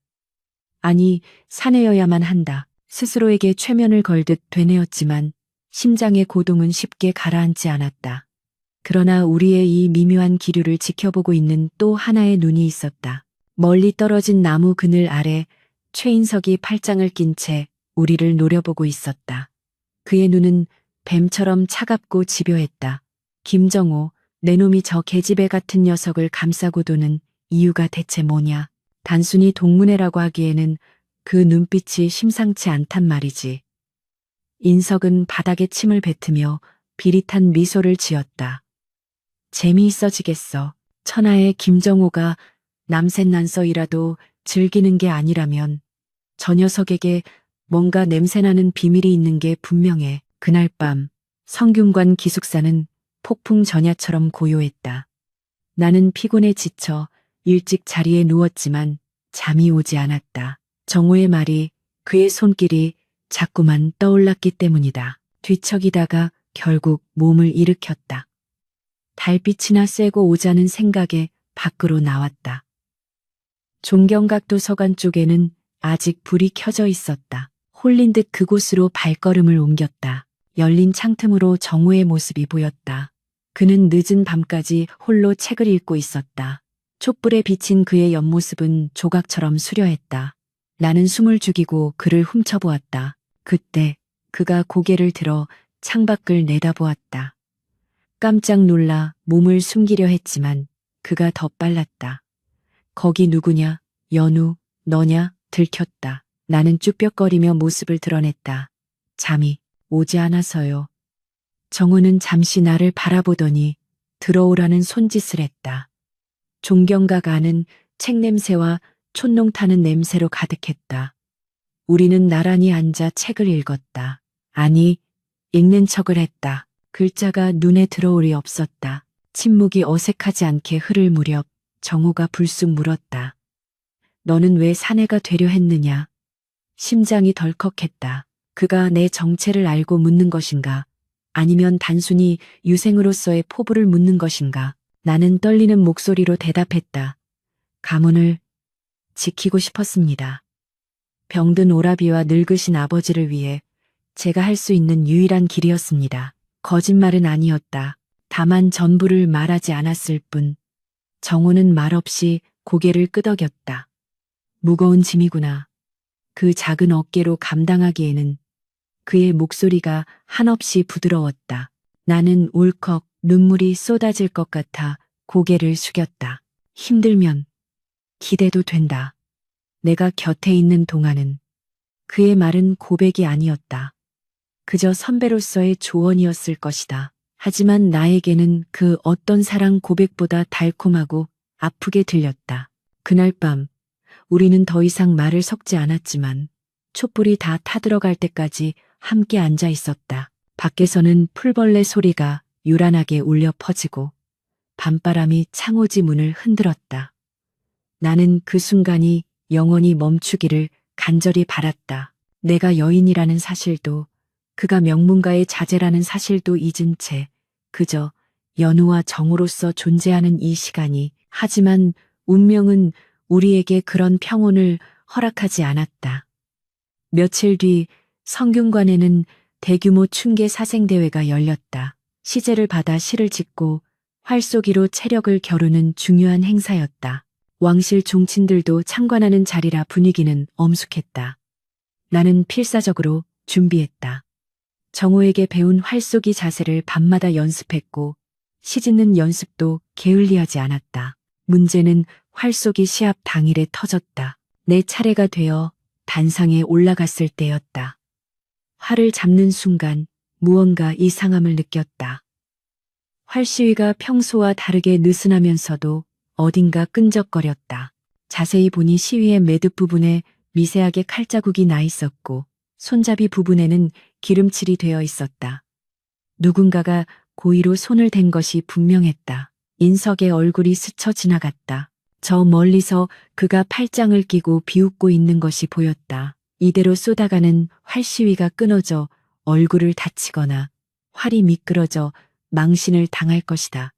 아니, 사내여야만 한다. 스스로에게 최면을 걸듯 되뇌었지만 심장의 고동은 쉽게 가라앉지 않았다. 그러나 우리의 이 미묘한 기류를 지켜보고 있는 또 하나의 눈이 있었다. 멀리 떨어진 나무 그늘 아래 최인석이 팔짱을 낀 채 우리를 노려보고 있었다. 그의 눈은 뱀처럼 차갑고 집요했다. 김정호, 내 놈이 저 계집애 같은 녀석을 감싸고 도는 이유가 대체 뭐냐? 단순히 동문회라고 하기에는 그 눈빛이 심상치 않단 말이지. 인석은 바닥에 침을 뱉으며 비릿한 미소를 지었다. 재미있어지겠어. 천하의 김정호가 남센난서이라도 즐기는 게 아니라면 저 녀석에게 뭔가 냄새나는 비밀이 있는 게 분명해. 그날 밤 성균관 기숙사는 폭풍 전야처럼 고요했다. 나는 피곤에 지쳐 일찍 자리에 누웠지만 잠이 오지 않았다. 정호의 말이 그의 손길이 자꾸만 떠올랐기 때문이다. 뒤척이다가 결국 몸을 일으켰다. 달빛이나 쐬고 오자는 생각에 밖으로 나왔다. 종경각도 서관 쪽에는 아직 불이 켜져 있었다. 홀린 듯 그곳으로 발걸음을 옮겼다. 열린 창틈으로 정호의 모습이 보였다. 그는 늦은 밤까지 홀로 책을 읽고 있었다. 촛불에 비친 그의 옆모습은 조각처럼 수려했다. 나는 숨을 죽이고 그를 훔쳐보았다. 그때 그가 고개를 들어 창밖을 내다보았다. 깜짝 놀라 몸을 숨기려 했지만 그가 더 빨랐다. 거기 누구냐? 연우, 너냐? 들켰다. 나는 쭈뼛거리며 모습을 드러냈다. 잠이 오지 않아서요. 정우는 잠시 나를 바라보더니 들어오라는 손짓을 했다. 존경각 안은 책 냄새와 촛농 타는 냄새로 가득했다. 우리는 나란히 앉아 책을 읽었다. 아니, 읽는 척을 했다. 글자가 눈에 들어올 리 없었다. 침묵이 어색하지 않게 흐를 무렵 정우가 불쑥 물었다. 너는 왜 사내가 되려 했느냐? 심장이 덜컥했다. 그가 내 정체를 알고 묻는 것인가? 아니면 단순히 유생으로서의 포부를 묻는 것인가? 나는 떨리는 목소리로 대답했다. 가문을 지키고 싶었습니다. 병든 오라비와 늙으신 아버지를 위해 제가 할 수 있는 유일한 길이었습니다. 거짓말은 아니었다. 다만 전부를 말하지 않았을 뿐. 정호는 말없이 고개를 끄덕였다. 무거운 짐이구나. 그 작은 어깨로 감당하기에는. 그의 목소리가 한없이 부드러웠다. 나는 울컥 눈물이 쏟아질 것 같아 고개를 숙였다. 힘들면 기대도 된다. 내가 곁에 있는 동안은. 그의 말은 고백이 아니었다. 그저 선배로서의 조언이었을 것이다. 하지만 나에게는 그 어떤 사랑 고백보다 달콤하고 아프게 들렸다. 그날 밤 우리는 더 이상 말을 섞지 않았지만 촛불이 다 타들어갈 때까지 함께 앉아 있었다. 밖에서는 풀벌레 소리가 요란하게 울려 퍼지고 밤바람이 창호지 문을 흔들었다. 나는 그 순간이 영원히 멈추기를 간절히 바랐다. 내가 여인이라는 사실도 그가 명문가의 자제라는 사실도 잊은 채 그저 연우와 정우로서 존재하는 이 시간이. 하지만 운명은 우리에게 그런 평온을 허락하지 않았다. 며칠 뒤 성균관에는 대규모 춘계 사생대회가 열렸다. 시제를 받아 시를 짓고 활쏘기로 체력을 겨루는 중요한 행사였다. 왕실 종친들도 참관하는 자리라 분위기는 엄숙했다. 나는 필사적으로 준비했다. 정호에게 배운 활쏘기 자세를 밤마다 연습했고 시 짓는 연습도 게을리하지 않았다. 문제는 활쏘기 시합 당일에 터졌다. 내 차례가 되어 단상에 올라갔을 때였다. 활을 잡는 순간 무언가 이상함을 느꼈다. 활시위가 평소와 다르게 느슨하면서도 어딘가 끈적거렸다. 자세히 보니 시위의 매듭 부분에 미세하게 칼자국이 나 있었고 손잡이 부분에는 기름칠이 되어 있었다. 누군가가 고의로 손을 댄 것이 분명했다. 인석의 얼굴이 스쳐 지나갔다. 저 멀리서 그가 팔짱을 끼고 비웃고 있는 것이 보였다. 이대로 쏟아가는 활시위가 끊어져 얼굴을 다치거나 활이 미끄러져 망신을 당할 것이다.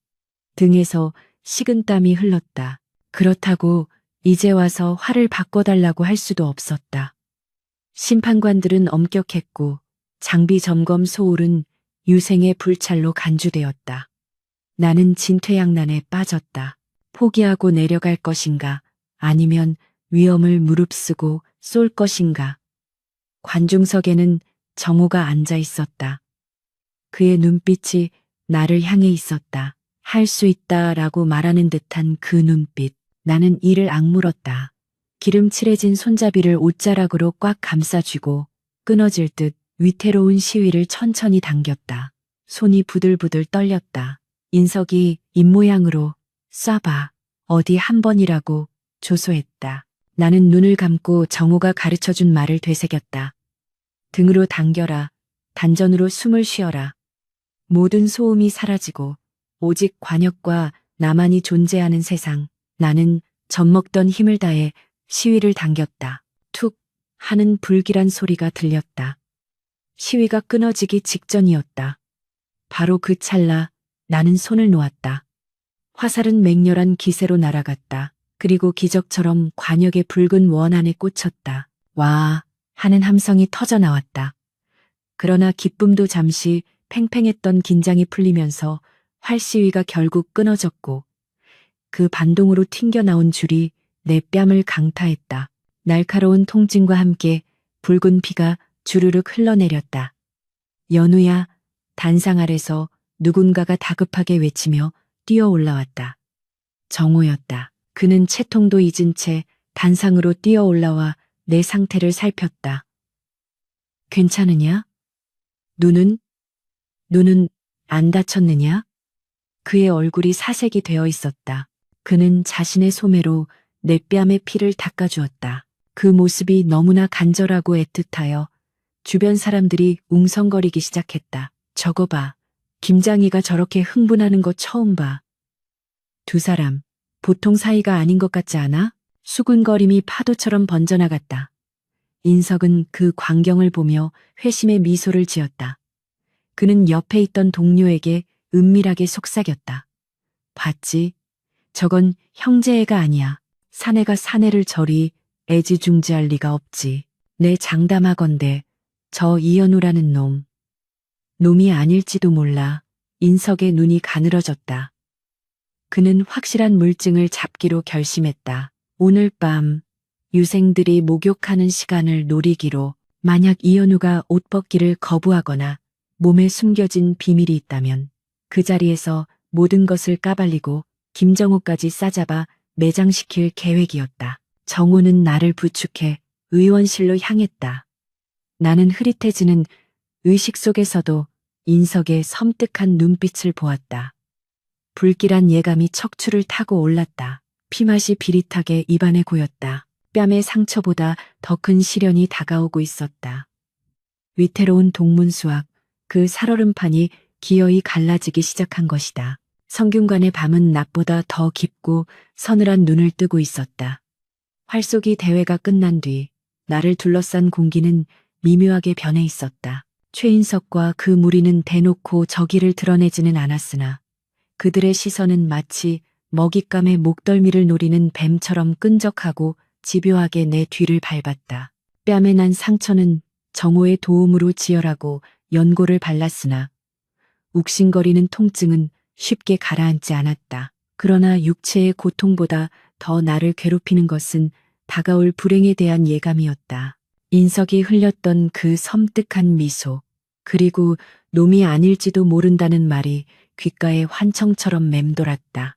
등에서 식은땀이 흘렀다. 그렇다고 이제 와서 활을 바꿔달라고 할 수도 없었다. 심판관들은 엄격했고 장비 점검 소홀은 유생의 불찰로 간주되었다. 나는 진퇴양난에 빠졌다. 포기하고 내려갈 것인가 아니면 위험을 무릅쓰고 쏠 것인가. 관중석에는 정호가 앉아 있었다. 그의 눈빛이 나를 향해 있었다. 할 수 있다라고 말하는 듯한 그 눈빛. 나는 이를 악물었다. 기름칠해진 손잡이를 옷자락으로 꽉 감싸쥐고 끊어질 듯 위태로운 시위를 천천히 당겼다. 손이 부들부들 떨렸다. 인석이 입모양으로 쏴봐. 어디 한 번이라고 조소했다. 나는 눈을 감고 정호가 가르쳐준 말을 되새겼다. 등으로 당겨라. 단전으로 숨을 쉬어라. 모든 소음이 사라지고 오직 관역과 나만이 존재하는 세상. 나는 젖먹던 힘을 다해 시위를 당겼다. 툭 하는 불길한 소리가 들렸다. 시위가 끊어지기 직전이었다. 바로 그 찰나 나는 손을 놓았다. 화살은 맹렬한 기세로 날아갔다. 그리고 기적처럼 관역의 붉은 원 안에 꽂혔다. 와 하는 함성이 터져 나왔다. 그러나 기쁨도 잠시 팽팽했던 긴장이 풀리면서 활시위가 결국 끊어졌고 그 반동으로 튕겨나온 줄이 내 뺨을 강타했다. 날카로운 통증과 함께 붉은 피가 주르륵 흘러내렸다. 연우야, 단상 아래서 누군가가 다급하게 외치며 뛰어 올라왔다. 정호였다. 그는 채통도 잊은 채 단상으로 뛰어 올라와 내 상태를 살폈다. 괜찮으냐? 눈은 안 다쳤느냐? 그의 얼굴이 사색이 되어 있었다. 그는 자신의 소매로 내 뺨에 피를 닦아주었다. 그 모습이 너무나 간절하고 애틋하여 주변 사람들이 웅성거리기 시작했다. 저거 봐. 김장희가 저렇게 흥분하는 거 처음 봐. 두 사람, 보통 사이가 아닌 것 같지 않아? 수군거림이 파도처럼 번져나갔다. 인석은 그 광경을 보며 회심의 미소를 지었다. 그는 옆에 있던 동료에게 은밀하게 속삭였다. 봤지? 저건 형제애가 아니야. 사내가 사내를 저리 애지중지할 리가 없지. 내 장담하건대 저 이현우라는 놈이 아닐지도 몰라. 인석의 눈이 가늘어졌다. 그는 확실한 물증을 잡기로 결심했다. 오늘 밤 유생들이 목욕하는 시간을 노리기로. 만약 이현우가 옷 벗기를 거부하거나 몸에 숨겨진 비밀이 있다면 그 자리에서 모든 것을 까발리고 김정호까지 싸잡아 매장시킬 계획이었다. 정호는 나를 부축해 의원실로 향했다. 나는 흐릿해지는 의식 속에서도 인석의 섬뜩한 눈빛을 보았다. 불길한 예감이 척추를 타고 올랐다. 피맛이 비릿하게 입안에 고였다. 뺨의 상처보다 더 큰 시련이 다가오고 있었다. 위태로운 동문수학, 그 살얼음판이 기어이 갈라지기 시작한 것이다. 성균관의 밤은 낮보다 더 깊고 서늘한 눈을 뜨고 있었다. 활쏘기 대회가 끝난 뒤 나를 둘러싼 공기는 미묘하게 변해 있었다. 최인석과 그 무리는 대놓고 적의를 드러내지는 않았으나 그들의 시선은 마치 먹잇감의 목덜미를 노리는 뱀처럼 끈적하고 집요하게 내 뒤를 밟았다. 뺨에 난 상처는 정호의 도움으로 지혈하고 연고를 발랐으나 욱신거리는 통증은 쉽게 가라앉지 않았다. 그러나 육체의 고통보다 더 나를 괴롭히는 것은 다가올 불행에 대한 예감이었다. 인석이 흘렸던 그 섬뜩한 미소, 그리고 놈이 아닐지도 모른다는 말이 귓가에 환청처럼 맴돌았다.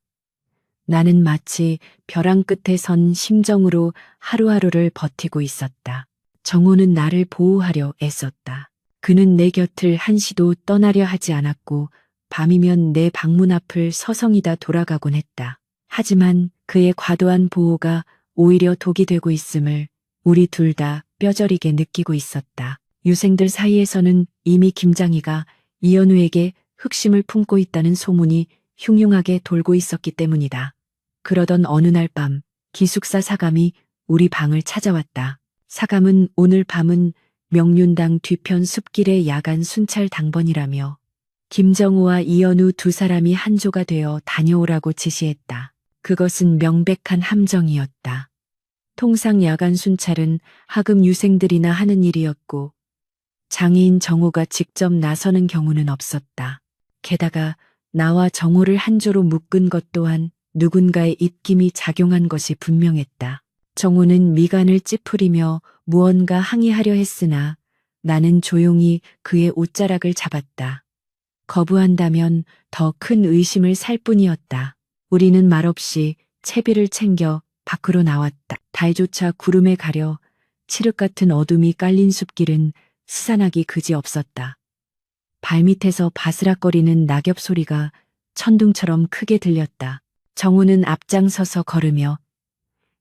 나는 마치 벼랑 끝에 선 심정으로 하루하루를 버티고 있었다. 정호는 나를 보호하려 애썼다. 그는 내 곁을 한시도 떠나려 하지 않았고 밤이면 내 방문 앞을 서성이다 돌아가곤 했다. 하지만 그의 과도한 보호가 오히려 독이 되고 있음을 우리 둘 다 뼈저리게 느끼고 있었다. 유생들 사이에서는 이미 김장희가 이현우에게 흑심을 품고 있다는 소문이 흉흉하게 돌고 있었기 때문이다. 그러던 어느 날 밤 기숙사 사감이 우리 방을 찾아왔다. 사감은 오늘 밤은 명륜당 뒤편 숲길의 야간 순찰 당번이라며 김정호와 이현우 두 사람이 한조가 되어 다녀오라고 지시했다. 그것은 명백한 함정이었다. 통상 야간 순찰은 하급 유생들이나 하는 일이었고 장애인 정호가 직접 나서는 경우는 없었다. 게다가 나와 정호를 한조로 묶은 것 또한 누군가의 입김이 작용한 것이 분명했다. 정호는 미간을 찌푸리며 무언가 항의하려 했으나 나는 조용히 그의 옷자락을 잡았다. 거부한다면 더 큰 의심을 살 뿐이었다. 우리는 말없이 채비를 챙겨 밖으로 나왔다. 달조차 구름에 가려 칠흑 같은 어둠이 깔린 숲길은 스산하기 그지없었다. 발밑에서 바스락거리는 낙엽 소리가 천둥처럼 크게 들렸다. 정우는 앞장서서 걸으며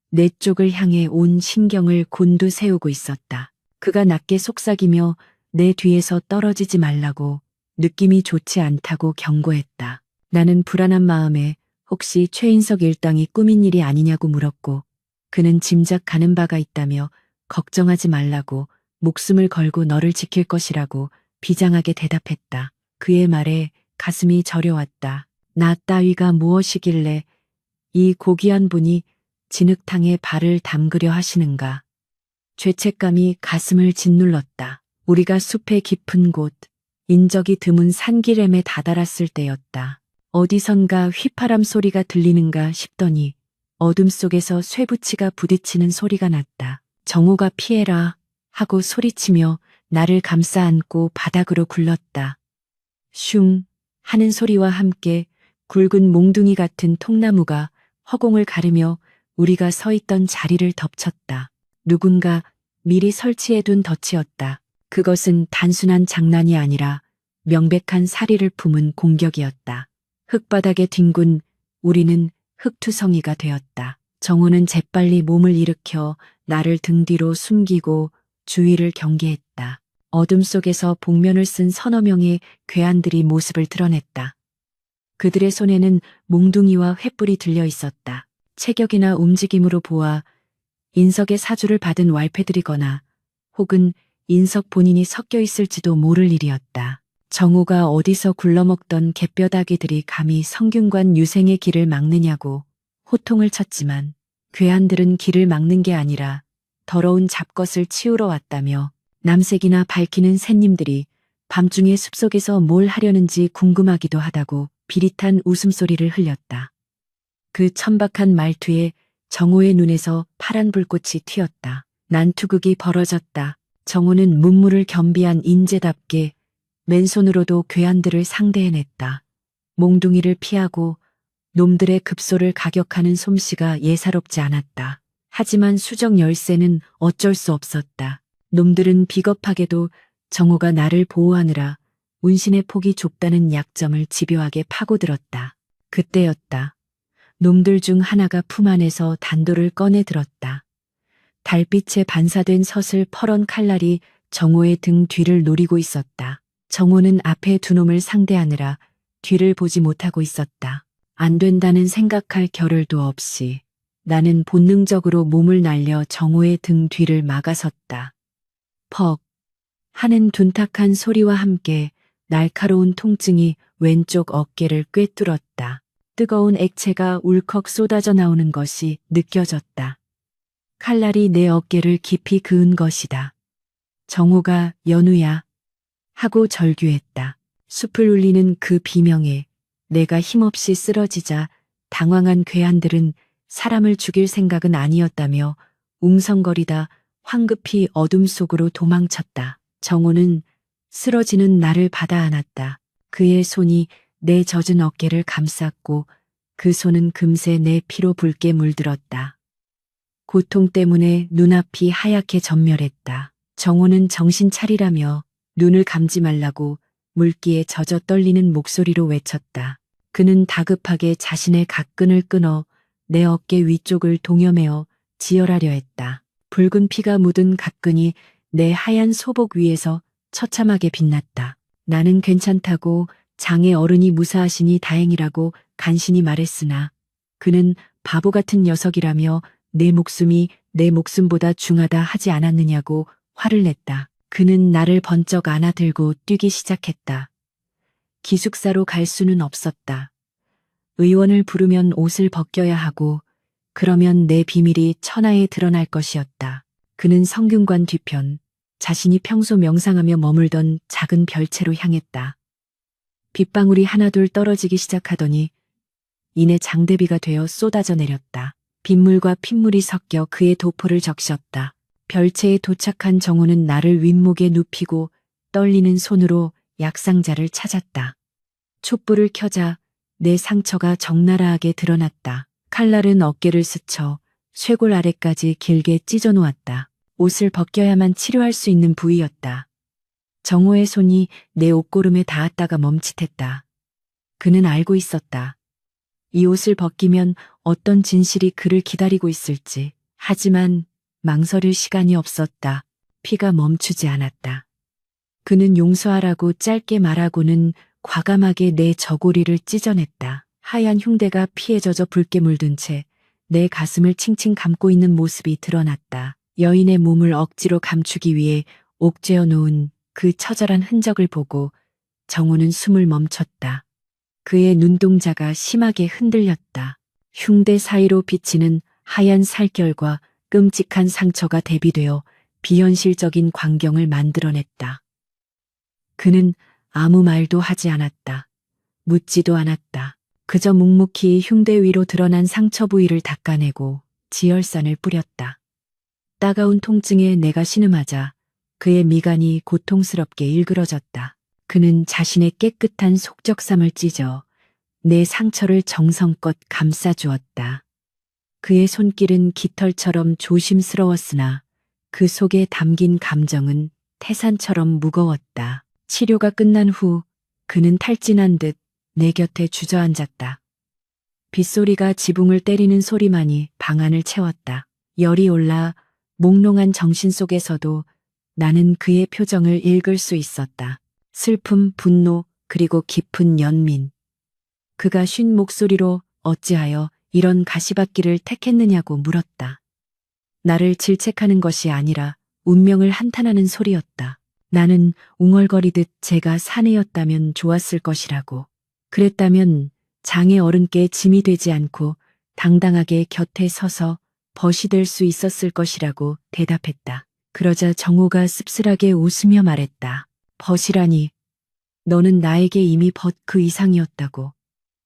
내 쪽을 향해 온 신경을 곤두세우고 있었다. 그가 낮게 속삭이며 내 뒤에서 떨어지지 말라고, 느낌이 좋지 않다고 경고했다. 나는 불안한 마음에 혹시 최인석 일당이 꾸민 일이 아니냐고 물었고 그는 짐작 가는 바가 있다며 걱정하지 말라고, 목숨을 걸고 너를 지킬 것이라고 비장하게 대답했다. 그의 말에 가슴이 저려왔다. 나 따위가 무엇이길래 이 고귀한 분이 진흙탕에 발을 담그려 하시는가. 죄책감이 가슴을 짓눌렀다. 우리가 숲의 깊은 곳, 인적이 드문 산기욤에 다다랐을 때였다. 어디선가 휘파람 소리가 들리는가 싶더니 어둠 속에서 쇠붙이가 부딪히는 소리가 났다. 정호가 피해라 하고 소리치며 나를 감싸 안고 바닥으로 굴렀다. 슝 하는 소리와 함께 굵은 몽둥이 같은 통나무가 허공을 가르며 우리가 서 있던 자리를 덮쳤다. 누군가 미리 설치해둔 덫이었다. 그것은 단순한 장난이 아니라 명백한 사리를 품은 공격이었다. 흙바닥에 뒹군 우리는 흙투성이가 되었다. 정호는 재빨리 몸을 일으켜 나를 등 뒤로 숨기고 주위를 경계했다. 어둠 속에서 복면을 쓴 서너 명의 괴한들이 모습을 드러냈다. 그들의 손에는 몽둥이와 횃불이 들려 있었다. 체격이나 움직임으로 보아 인석의 사주를 받은 왈패들이거나 혹은 인석 본인이 섞여 있을지도 모를 일이었다. 정호가 어디서 굴러먹던 갯뼈다귀들이 감히 성균관 유생의 길을 막느냐고 호통을 쳤지만 괴한들은 길을 막는 게 아니라 더러운 잡것을 치우러 왔다며 남색이나 밝히는 새님들이 밤중에 숲속에서 뭘 하려는지 궁금하기도 하다고 비릿한 웃음소리를 흘렸다. 그 천박한 말투에 정호의 눈에서 파란 불꽃이 튀었다. 난투극이 벌어졌다. 정호는 문물을 겸비한 인재답게 맨손으로도 괴한들을 상대해냈다. 몽둥이를 피하고 놈들의 급소를 가격하는 솜씨가 예사롭지 않았다. 하지만 수정 열쇠는 어쩔 수 없었다. 놈들은 비겁하게도 정호가 나를 보호하느라 운신의 폭이 좁다는 약점을 집요하게 파고들었다. 그때였다. 놈들 중 하나가 품 안에서 단도를 꺼내 들었다. 달빛에 반사된 서슬 퍼런 칼날이 정호의 등 뒤를 노리고 있었다. 정호는 앞에 두 놈을 상대하느라 뒤를 보지 못하고 있었다. 안 된다는 생각할 겨를도 없이 나는 본능적으로 몸을 날려 정호의 등 뒤를 막아섰다. 퍽 하는 둔탁한 소리와 함께 날카로운 통증이 왼쪽 어깨를 꿰뚫었다. 뜨거운 액체가 울컥 쏟아져 나오는 것이 느껴졌다. 칼날이 내 어깨를 깊이 그은 것이다. 정호가 연우야 하고 절규했다. 숲을 울리는 그 비명에 내가 힘없이 쓰러지자 당황한 괴한들은 사람을 죽일 생각은 아니었다며 웅성거리다 황급히 어둠 속으로 도망쳤다. 정호는 쓰러지는 나를 받아 안았다. 그의 손이 내 젖은 어깨를 감쌌고 그 손은 금세 내 피로 붉게 물들었다. 고통 때문에 눈앞이 하얗게 전멸했다. 정호는 정신 차리라며 눈을 감지 말라고 물기에 젖어 떨리는 목소리로 외쳤다. 그는 다급하게 자신의 각끈을 끊어 내 어깨 위쪽을 동여매어 지혈하려 했다. 붉은 피가 묻은 각끈이 내 하얀 소복 위에서 처참하게 빛났다. 나는 괜찮다고 장의 어른이 무사하시니 다행이라고 간신히 말했으나 그는 바보 같은 녀석이라며 내 목숨이 내 목숨보다 중하다 하지 않았느냐고 화를 냈다. 그는 나를 번쩍 안아들고 뛰기 시작했다. 기숙사로 갈 수는 없었다. 의원을 부르면 옷을 벗겨야 하고 그러면 내 비밀이 천하에 드러날 것이었다. 그는 성균관 뒤편 자신이 평소 명상하며 머물던 작은 별채로 향했다. 빗방울이 하나둘 떨어지기 시작하더니 이내 장대비가 되어 쏟아져 내렸다. 빗물과 핏물이 섞여 그의 도포를 적셨다. 별채에 도착한 정호는 나를 윗목에 눕히고 떨리는 손으로 약상자를 찾았다. 촛불을 켜자 내 상처가 적나라하게 드러났다. 칼날은 어깨를 스쳐 쇄골 아래까지 길게 찢어 놓았다. 옷을 벗겨야만 치료할 수 있는 부위였다. 정호의 손이 내 옷고름에 닿았다가 멈칫했다. 그는 알고 있었다. 이 옷을 벗기면 어떤 진실이 그를 기다리고 있을지. 하지만 망설일 시간이 없었다. 피가 멈추지 않았다. 그는 용서하라고 짧게 말하고는 과감하게 내 저고리를 찢어냈다. 하얀 흉대가 피에 젖어 붉게 물든 채 내 가슴을 칭칭 감고 있는 모습이 드러났다. 여인의 몸을 억지로 감추기 위해 옥죄어 놓은 그 처절한 흔적을 보고 정호는 숨을 멈췄다. 그의 눈동자가 심하게 흔들렸다. 흉대 사이로 비치는 하얀 살결과 끔찍한 상처가 대비되어 비현실적인 광경을 만들어냈다. 그는 아무 말도 하지 않았다. 묻지도 않았다. 그저 묵묵히 흉대 위로 드러난 상처 부위를 닦아내고 지혈산을 뿌렸다. 따가운 통증에 내가 신음하자 그의 미간이 고통스럽게 일그러졌다. 그는 자신의 깨끗한 속적삼을 찢어 내 상처를 정성껏 감싸주었다. 그의 손길은 깃털처럼 조심스러웠으나 그 속에 담긴 감정은 태산처럼 무거웠다. 치료가 끝난 후 그는 탈진한 듯 내 곁에 주저앉았다. 빗소리가 지붕을 때리는 소리만이 방 안을 채웠다. 열이 올라 몽롱한 정신 속에서도 나는 그의 표정을 읽을 수 있었다. 슬픔, 분노, 그리고 깊은 연민. 그가 쉰 목소리로 어찌하여 이런 가시밭길을 택했느냐고 물었다. 나를 질책하는 것이 아니라 운명을 한탄하는 소리였다. 나는 웅얼거리듯 제가 사내였다면 좋았을 것이라고. 그랬다면 장애 어른께 짐이 되지 않고 당당하게 곁에 서서 벗이 될 수 있었을 것이라고 대답했다. 그러자 정호가 씁쓸하게 웃으며 말했다. 벗이라니. 너는 나에게 이미 벗 그 이상이었다고.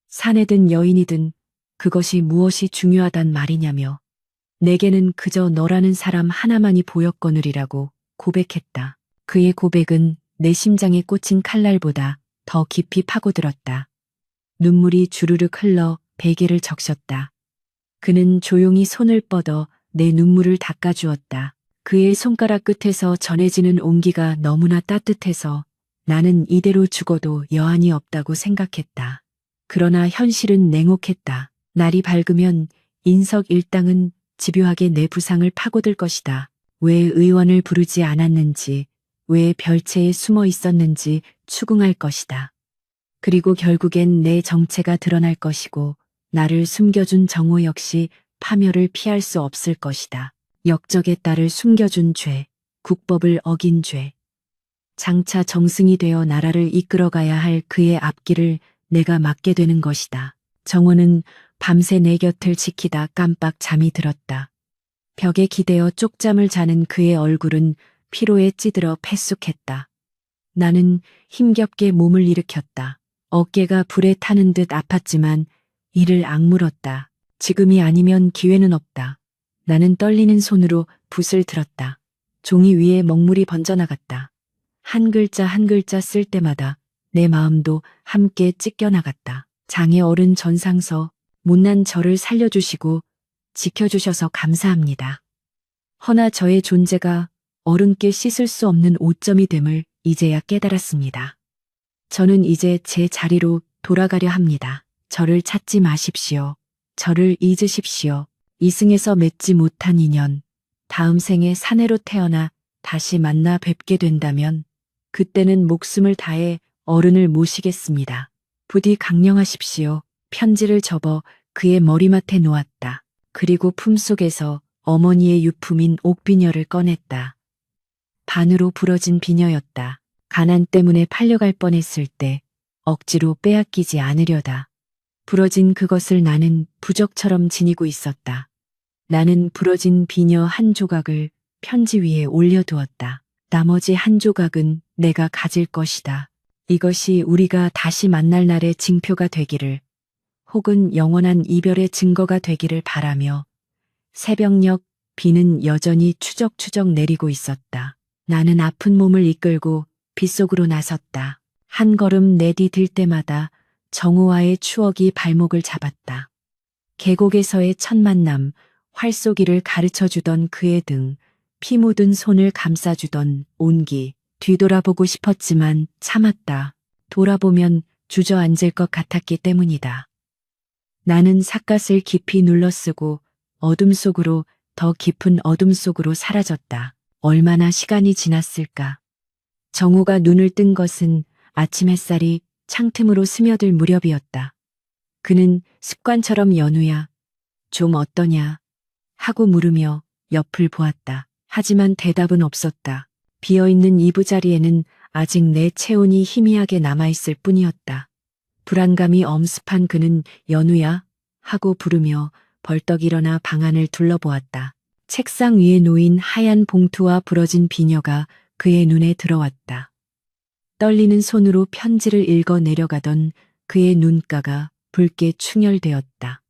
사내든 여인이든 그것이 무엇이 중요하단 말이냐며. 내게는 그저 너라는 사람 하나만이 보였거느리라고 고백했다. 그의 고백은 내 심장에 꽂힌 칼날보다 더 깊이 파고들었다. 눈물이 주르륵 흘러 베개를 적셨다. 그는 조용히 손을 뻗어 내 눈물을 닦아주었다. 그의 손가락 끝에서 전해지는 온기가 너무나 따뜻해서 나는 이대로 죽어도 여한이 없다고 생각했다. 그러나 현실은 냉혹했다. 날이 밝으면 인석 일당은 집요하게 내 부상을 파고들 것이다. 왜 의원을 부르지 않았는지, 왜 별채에 숨어 있었는지 추궁할 것이다. 그리고 결국엔 내 정체가 드러날 것이고 나를 숨겨준 정호 역시 파멸을 피할 수 없을 것이다. 역적의 딸을 숨겨준 죄, 국법을 어긴 죄. 장차 정승이 되어 나라를 이끌어가야 할 그의 앞길을 내가 막게 되는 것이다. 정호는 밤새 내 곁을 지키다 깜빡 잠이 들었다. 벽에 기대어 쪽잠을 자는 그의 얼굴은 피로에 찌들어 패쑥했다. 나는 힘겹게 몸을 일으켰다. 어깨가 불에 타는 듯 아팠지만 이를 악물었다. 지금이 아니면 기회는 없다. 나는 떨리는 손으로 붓을 들었다. 종이 위에 먹물이 번져나갔다. 한 글자 한 글자 쓸 때마다 내 마음도 함께 찢겨나갔다. 장애 어른 전상서, 못난 저를 살려주시고 지켜주셔서 감사합니다. 허나 저의 존재가 어른께 씻을 수 없는 오점이 됨을 이제야 깨달았습니다. 저는 이제 제 자리로 돌아가려 합니다. 저를 찾지 마십시오. 저를 잊으십시오. 이승에서 맺지 못한 인연, 다음 생에 사내로 태어나 다시 만나 뵙게 된다면 그때는 목숨을 다해 어른을 모시겠습니다. 부디 강령하십시오. 편지를 접어 그의 머리맡에 놓았다. 그리고 품속에서 어머니의 유품인 옥비녀를 꺼냈다. 반으로 부러진 비녀였다. 가난 때문에 팔려갈 뻔했을 때 억지로 빼앗기지 않으려다. 부러진 그것을 나는 부적처럼 지니고 있었다. 나는 부러진 비녀 한 조각을 편지 위에 올려두었다. 나머지 한 조각은 내가 가질 것이다. 이것이 우리가 다시 만날 날의 징표가 되기를, 혹은 영원한 이별의 증거가 되기를 바라며 새벽녘 비는 여전히 추적추적 내리고 있었다. 나는 아픈 몸을 이끌고 빗속으로 나섰다. 한 걸음 내디딜 때마다 정호와의 추억이 발목을 잡았다. 계곡에서의 첫 만남, 활쏘기를 가르쳐주던 그의 등, 피 묻은 손을 감싸주던 온기. 뒤돌아보고 싶었지만 참았다. 돌아보면 주저앉을 것 같았기 때문이다. 나는 삿갓을 깊이 눌러쓰고 어둠 속으로, 더 깊은 어둠 속으로 사라졌다. 얼마나 시간이 지났을까. 정호가 눈을 뜬 것은 아침 햇살이 창틈으로 스며들 무렵이었다. 그는 습관처럼 연우야, 좀 어떠냐 하고 물으며 옆을 보았다. 하지만 대답은 없었다. 비어있는 이부자리에는 아직 내 체온이 희미하게 남아있을 뿐이었다. 불안감이 엄습한 그는 연우야 하고 부르며 벌떡 일어나 방 안을 둘러보았다. 책상 위에 놓인 하얀 봉투와 부러진 비녀가 그의 눈에 들어왔다. 떨리는 손으로 편지를 읽어 내려가던 그의 눈가가 붉게 충혈되었다.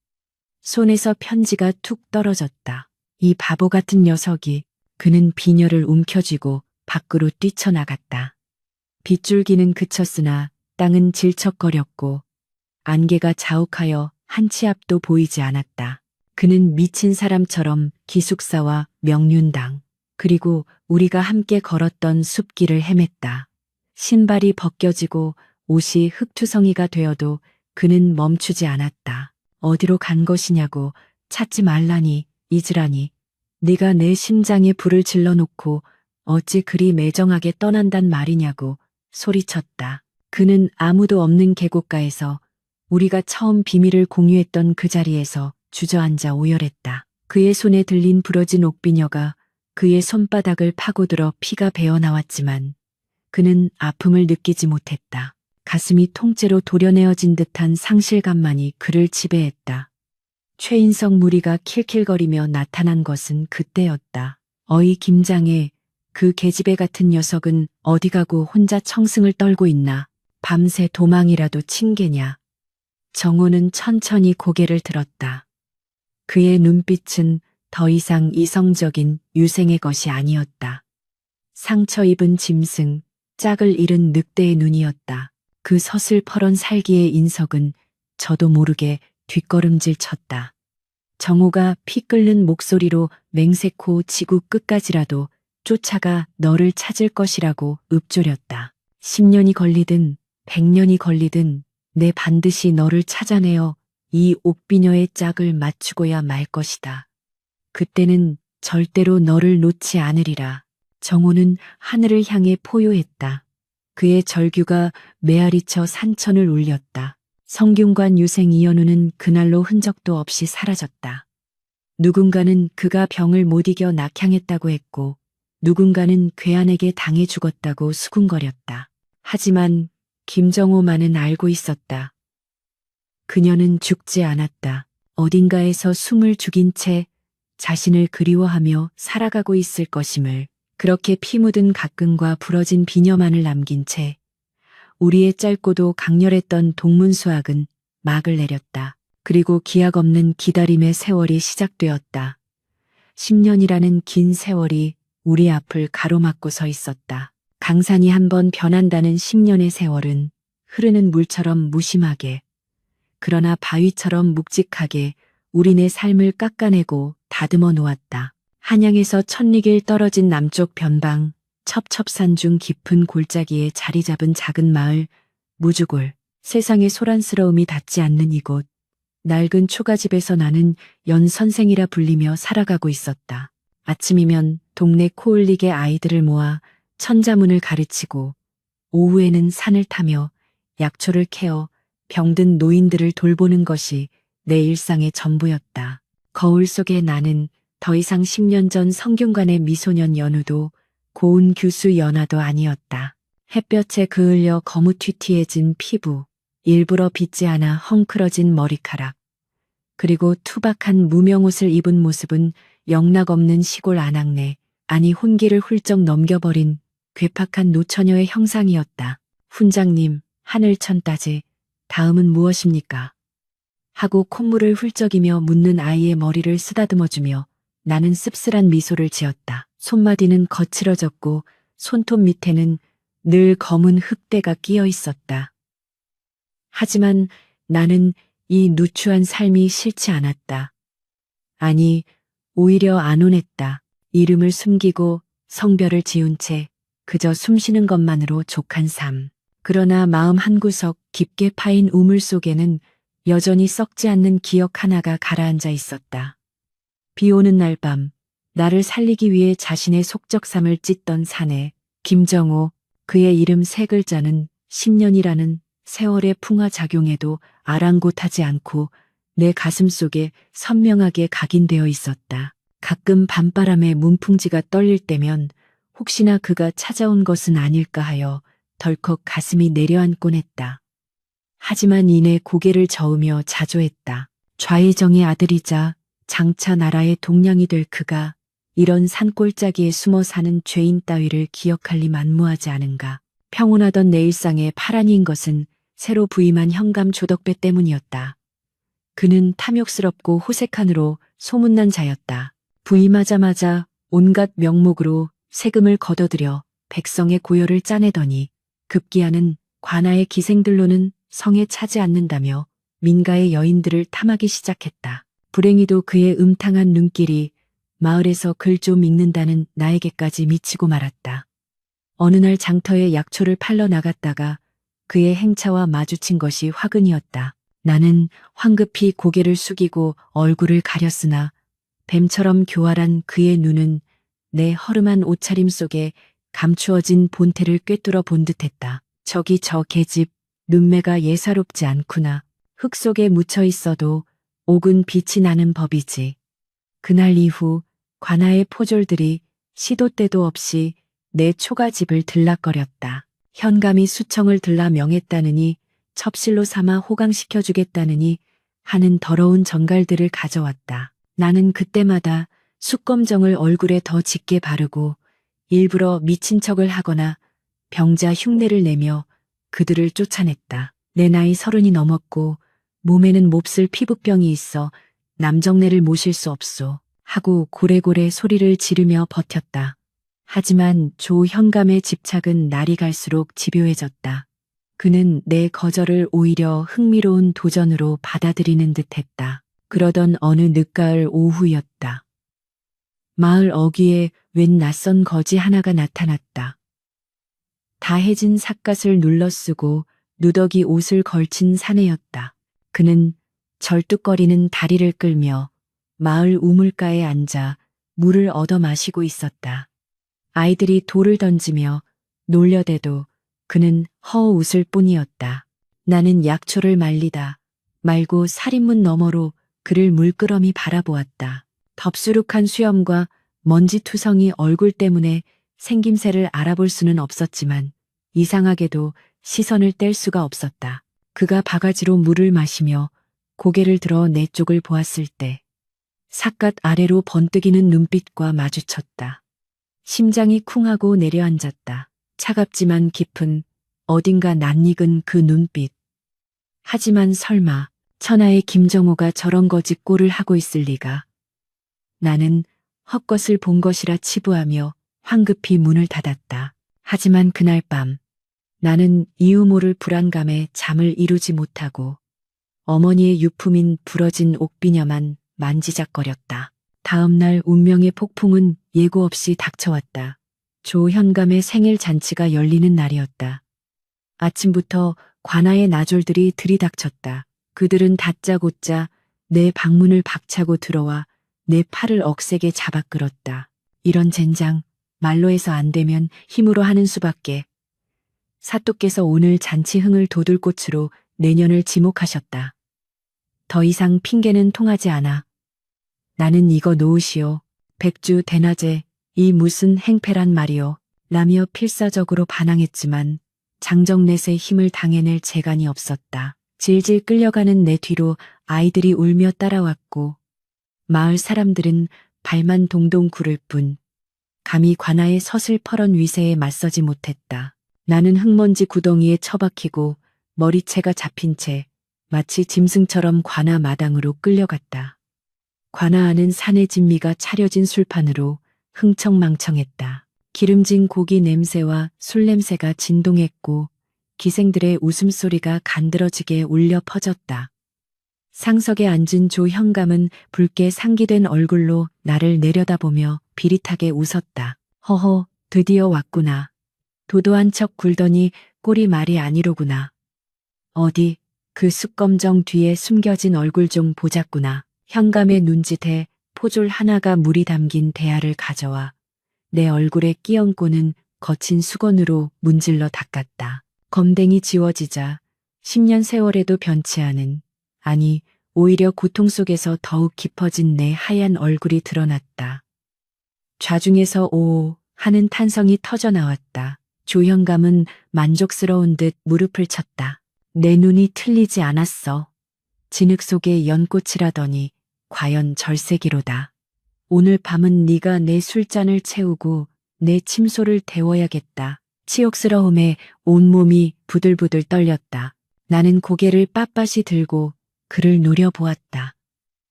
손에서 편지가 툭 떨어졌다. 이 바보 같은 녀석이. 그는 비녀를 움켜쥐고 밖으로 뛰쳐나갔다. 빗줄기는 그쳤으나 땅은 질척거렸고 안개가 자욱하여 한 치 앞도 보이지 않았다. 그는 미친 사람처럼 기숙사와 명륜당 그리고 우리가 함께 걸었던 숲길을 헤맸다. 신발이 벗겨지고 옷이 흙투성이가 되어도 그는 멈추지 않았다. 어디로 간 것이냐고 찾지 말라니 잊으라니 네가 내 심장에 불을 질러놓고 어찌 그리 매정하게 떠난단 말이냐고 소리쳤다. 그는 아무도 없는 계곡가에서 우리가 처음 비밀을 공유했던 그 자리에서 주저앉아 오열했다. 그의 손에 들린 부러진 옥비녀가 그의 손바닥을 파고들어 피가 배어나왔지만 그는 아픔을 느끼지 못했다. 가슴이 통째로 도려내어진 듯한 상실감만이 그를 지배했다. 최인석 무리가 킬킬거리며 나타난 것은 그때였다. 어이 김장애, 그 계집애 같은 녀석은 어디 가고 혼자 청승을 떨고 있나. 밤새 도망이라도 친게냐. 정호는 천천히 고개를 들었다. 그의 눈빛은 더 이상 이성적인 유생의 것이 아니었다. 상처 입은 짐승, 짝을 잃은 늑대의 눈이었다. 그 서슬퍼런 살기의 인석은 저도 모르게 뒷걸음질 쳤다. 정호가 피 끓는 목소리로 맹세코 지구 끝까지라도 쫓아가 너를 찾을 것이라고 읊조렸다. 10년이 걸리든 100년이 걸리든 내 반드시 너를 찾아내어 이 옥비녀의 짝을 맞추고야 말 것이다. 그때는 절대로 너를 놓지 않으리라. 정호는 하늘을 향해 포효했다. 그의 절규가 메아리쳐 산천을 울렸다. 성균관 유생 이현우는 그날로 흔적도 없이 사라졌다. 누군가는 그가 병을 못 이겨 낙향했다고 했고 누군가는 괴한에게 당해 죽었다고 수군거렸다. 하지만 김정호만은 알고 있었다. 그녀는 죽지 않았다. 어딘가에서 숨을 죽인 채 자신을 그리워하며 살아가고 있을 것임을. 그렇게 피 묻은 가끔과 부러진 비녀만을 남긴 채 우리의 짧고도 강렬했던 동문수학은 막을 내렸다. 그리고 기약 없는 기다림의 세월이 시작되었다. 10년이라는 긴 세월이 우리 앞을 가로막고 서 있었다. 강산이 한번 변한다는 10년의 세월은 흐르는 물처럼 무심하게, 그러나 바위처럼 묵직하게 우리네 삶을 깎아내고 다듬어 놓았다. 한양에서 1000리길 떨어진 남쪽 변방, 첩첩산중 깊은 골짜기에 자리 잡은 작은 마을, 무주골. 세상의 소란스러움이 닿지 않는 이곳. 낡은 초가집에서 나는 연 선생이라 불리며 살아가고 있었다. 아침이면 동네 코올릭의 아이들을 모아 천자문을 가르치고 오후에는 산을 타며 약초를 캐어 병든 노인들을 돌보는 것이 내 일상의 전부였다. 거울 속에 나는 더 이상 10년 전 성균관의 미소년 연우도 고운 교수 연하도 아니었다. 햇볕에 그을려 거무튀튀해진 피부, 일부러 빗지 않아 헝클어진 머리카락, 그리고 투박한 무명옷을 입은 모습은 영락없는 시골 아낙네, 아니 혼기를 훌쩍 넘겨버린 괴팍한 노처녀의 형상이었다. 훈장님, 하늘천 따지, 다음은 무엇입니까? 하고 콧물을 훌쩍이며 묻는 아이의 머리를 쓰다듬어주며 나는 씁쓸한 미소를 지었다. 손마디는 거칠어졌고 손톱 밑에는 늘 검은 흙대가 끼어 있었다. 하지만 나는 이 누추한 삶이 싫지 않았다. 아니, 오히려 안온했다. 이름을 숨기고 성별을 지운 채 그저 숨쉬는 것만으로 족한 삶. 그러나 마음 한구석 깊게 파인 우물 속에는 여전히 썩지 않는 기억 하나가 가라앉아 있었다. 비 오는 날 밤, 나를 살리기 위해 자신의 속적삼을 찢던 사내, 김정호, 그의 이름 세 글자는 10년이라는 세월의 풍화작용에도 아랑곳하지 않고 내 가슴 속에 선명하게 각인되어 있었다. 가끔 밤바람에 문풍지가 떨릴 때면 혹시나 그가 찾아온 것은 아닐까 하여 덜컥 가슴이 내려앉곤 했다. 하지만 이내 고개를 저으며 자조했다. 좌의정의 아들이자 장차 나라의 동량이 될 그가 이런 산골짜기에 숨어 사는 죄인 따위를 기억할 리 만무하지 않은가. 평온하던 내 일상에 파란이인 것은 새로 부임한 현감 조덕배 때문이었다. 그는 탐욕스럽고 호색한으로 소문난 자였다. 부임하자마자 온갖 명목으로 세금을 걷어들여 백성의 고열을 짜내더니 급기야는 관아의 기생들로는 성에 차지 않는다며 민가의 여인들을 탐하기 시작했다. 불행히도 그의 음탕한 눈길이 마을에서 글 좀 읽는다는 나에게까지 미치고 말았다. 어느 날 장터에 약초를 팔러 나갔다가 그의 행차와 마주친 것이 화근이었다. 나는 황급히 고개를 숙이고 얼굴을 가렸으나 뱀처럼 교활한 그의 눈은 내 허름한 옷차림 속에 감추어진 본태를 꿰뚫어 본 듯했다. 저기 저 계집, 눈매가 예사롭지 않구나. 흙 속에 묻혀 있어도 옥은 빛이 나는 법이지. 그날 이후 관아의 포졸들이 시도 때도 없이 내 초가집을 들락거렸다. 현감이 수청을 들라 명했다느니 첩실로 삼아 호강시켜 주겠다느니 하는 더러운 정갈들을 가져왔다. 나는 그때마다 숯검정을 얼굴에 더 짙게 바르고 일부러 미친 척을 하거나 병자 흉내를 내며 그들을 쫓아냈다. 내 나이 30이 넘었고 몸에는 몹쓸 피부병이 있어 남정네를 모실 수 없소 하고 고래고래 소리를 지르며 버텼다. 하지만 조 현감의 집착은 날이 갈수록 집요해졌다. 그는 내 거절을 오히려 흥미로운 도전으로 받아들이는 듯했다. 그러던 어느 늦가을 오후였다. 마을 어귀에 웬 낯선 거지 하나가 나타났다. 다해진 삿갓을 눌러쓰고 누더기 옷을 걸친 사내였다. 그는 절뚝거리는 다리를 끌며 마을 우물가에 앉아 물을 얻어 마시고 있었다. 아이들이 돌을 던지며 놀려대도 그는 허웃을 뿐이었다. 나는 약초를 말리다 말고 살인문 너머로 그를 물끄러미 바라보았다. 덥수룩한 수염과 먼지투성이 얼굴 때문에 생김새를 알아볼 수는 없었지만 이상하게도 시선을 뗄 수가 없었다. 그가 바가지로 물을 마시며 고개를 들어 내 쪽을 보았을 때 삿갓 아래로 번뜩이는 눈빛과 마주쳤다. 심장이 쿵하고 내려앉았다. 차갑지만 깊은 어딘가 낯익은 그 눈빛. 하지만 설마 천하의 김정호가 저런 거지 꼴을 하고 있을 리가. 나는 헛것을 본 것이라 치부하며 황급히 문을 닫았다. 하지만 그날 밤 나는 이유 모를 불안감에 잠을 이루지 못하고 어머니의 유품인 부러진 옥비녀만 만지작거렸다. 다음 날 운명의 폭풍은 예고 없이 닥쳐왔다. 조 현감의 생일 잔치가 열리는 날이었다. 아침부터 관아의 나졸들이 들이닥쳤다. 그들은 다짜고짜 내 방문을 박차고 들어와 내 팔을 억세게 잡아 끌었다. 이런 젠장, 말로 해서 안 되면 힘으로 하는 수밖에. 사또께서 오늘 잔치 흥을 돋울 꽃으로 내년을 지목하셨다. 더 이상 핑계는 통하지 않아. 나는 이거 놓으시오. 백주 대낮에 이 무슨 행패란 말이오. 라며 필사적으로 반항했지만 장정넷의 힘을 당해낼 재간이 없었다. 질질 끌려가는 내 뒤로 아이들이 울며 따라왔고 마을 사람들은 발만 동동 구를 뿐 감히 관아의 서슬퍼런 위세에 맞서지 못했다. 나는 흙먼지 구덩이에 처박히고 머리채가 잡힌 채 마치 짐승처럼 관아 마당으로 끌려갔다. 관아 안은 산의 진미가 차려진 술판으로 흥청망청했다. 기름진 고기 냄새와 술 냄새가 진동했고 기생들의 웃음소리가 간드러지게 울려 퍼졌다. 상석에 앉은 조 현감은 붉게 상기된 얼굴로 나를 내려다보며 비릿하게 웃었다. 허허, 드디어 왔구나. 도도한 척 굴더니 꼴이 말이 아니로구나. 어디 그 숯검정 뒤에 숨겨진 얼굴 좀 보자꾸나. 현감의 눈짓에 포졸 하나가 물이 담긴 대야를 가져와 내 얼굴에 끼얹고는 거친 수건으로 문질러 닦았다. 검댕이 지워지자 10년 세월에도 변치 않은, 아니 오히려 고통 속에서 더욱 깊어진 내 하얀 얼굴이 드러났다. 좌중에서 오오 하는 탄성이 터져나왔다. 조현감은 만족스러운 듯 무릎을 쳤다. 내 눈이 틀리지 않았어. 진흙 속에 연꽃이라더니 과연 절세기로다. 오늘 밤은 네가 내 술잔을 채우고 내 침소를 데워야겠다. 치욕스러움에 온몸이 부들부들 떨렸다. 나는 고개를 빳빳이 들고 그를 노려보았다.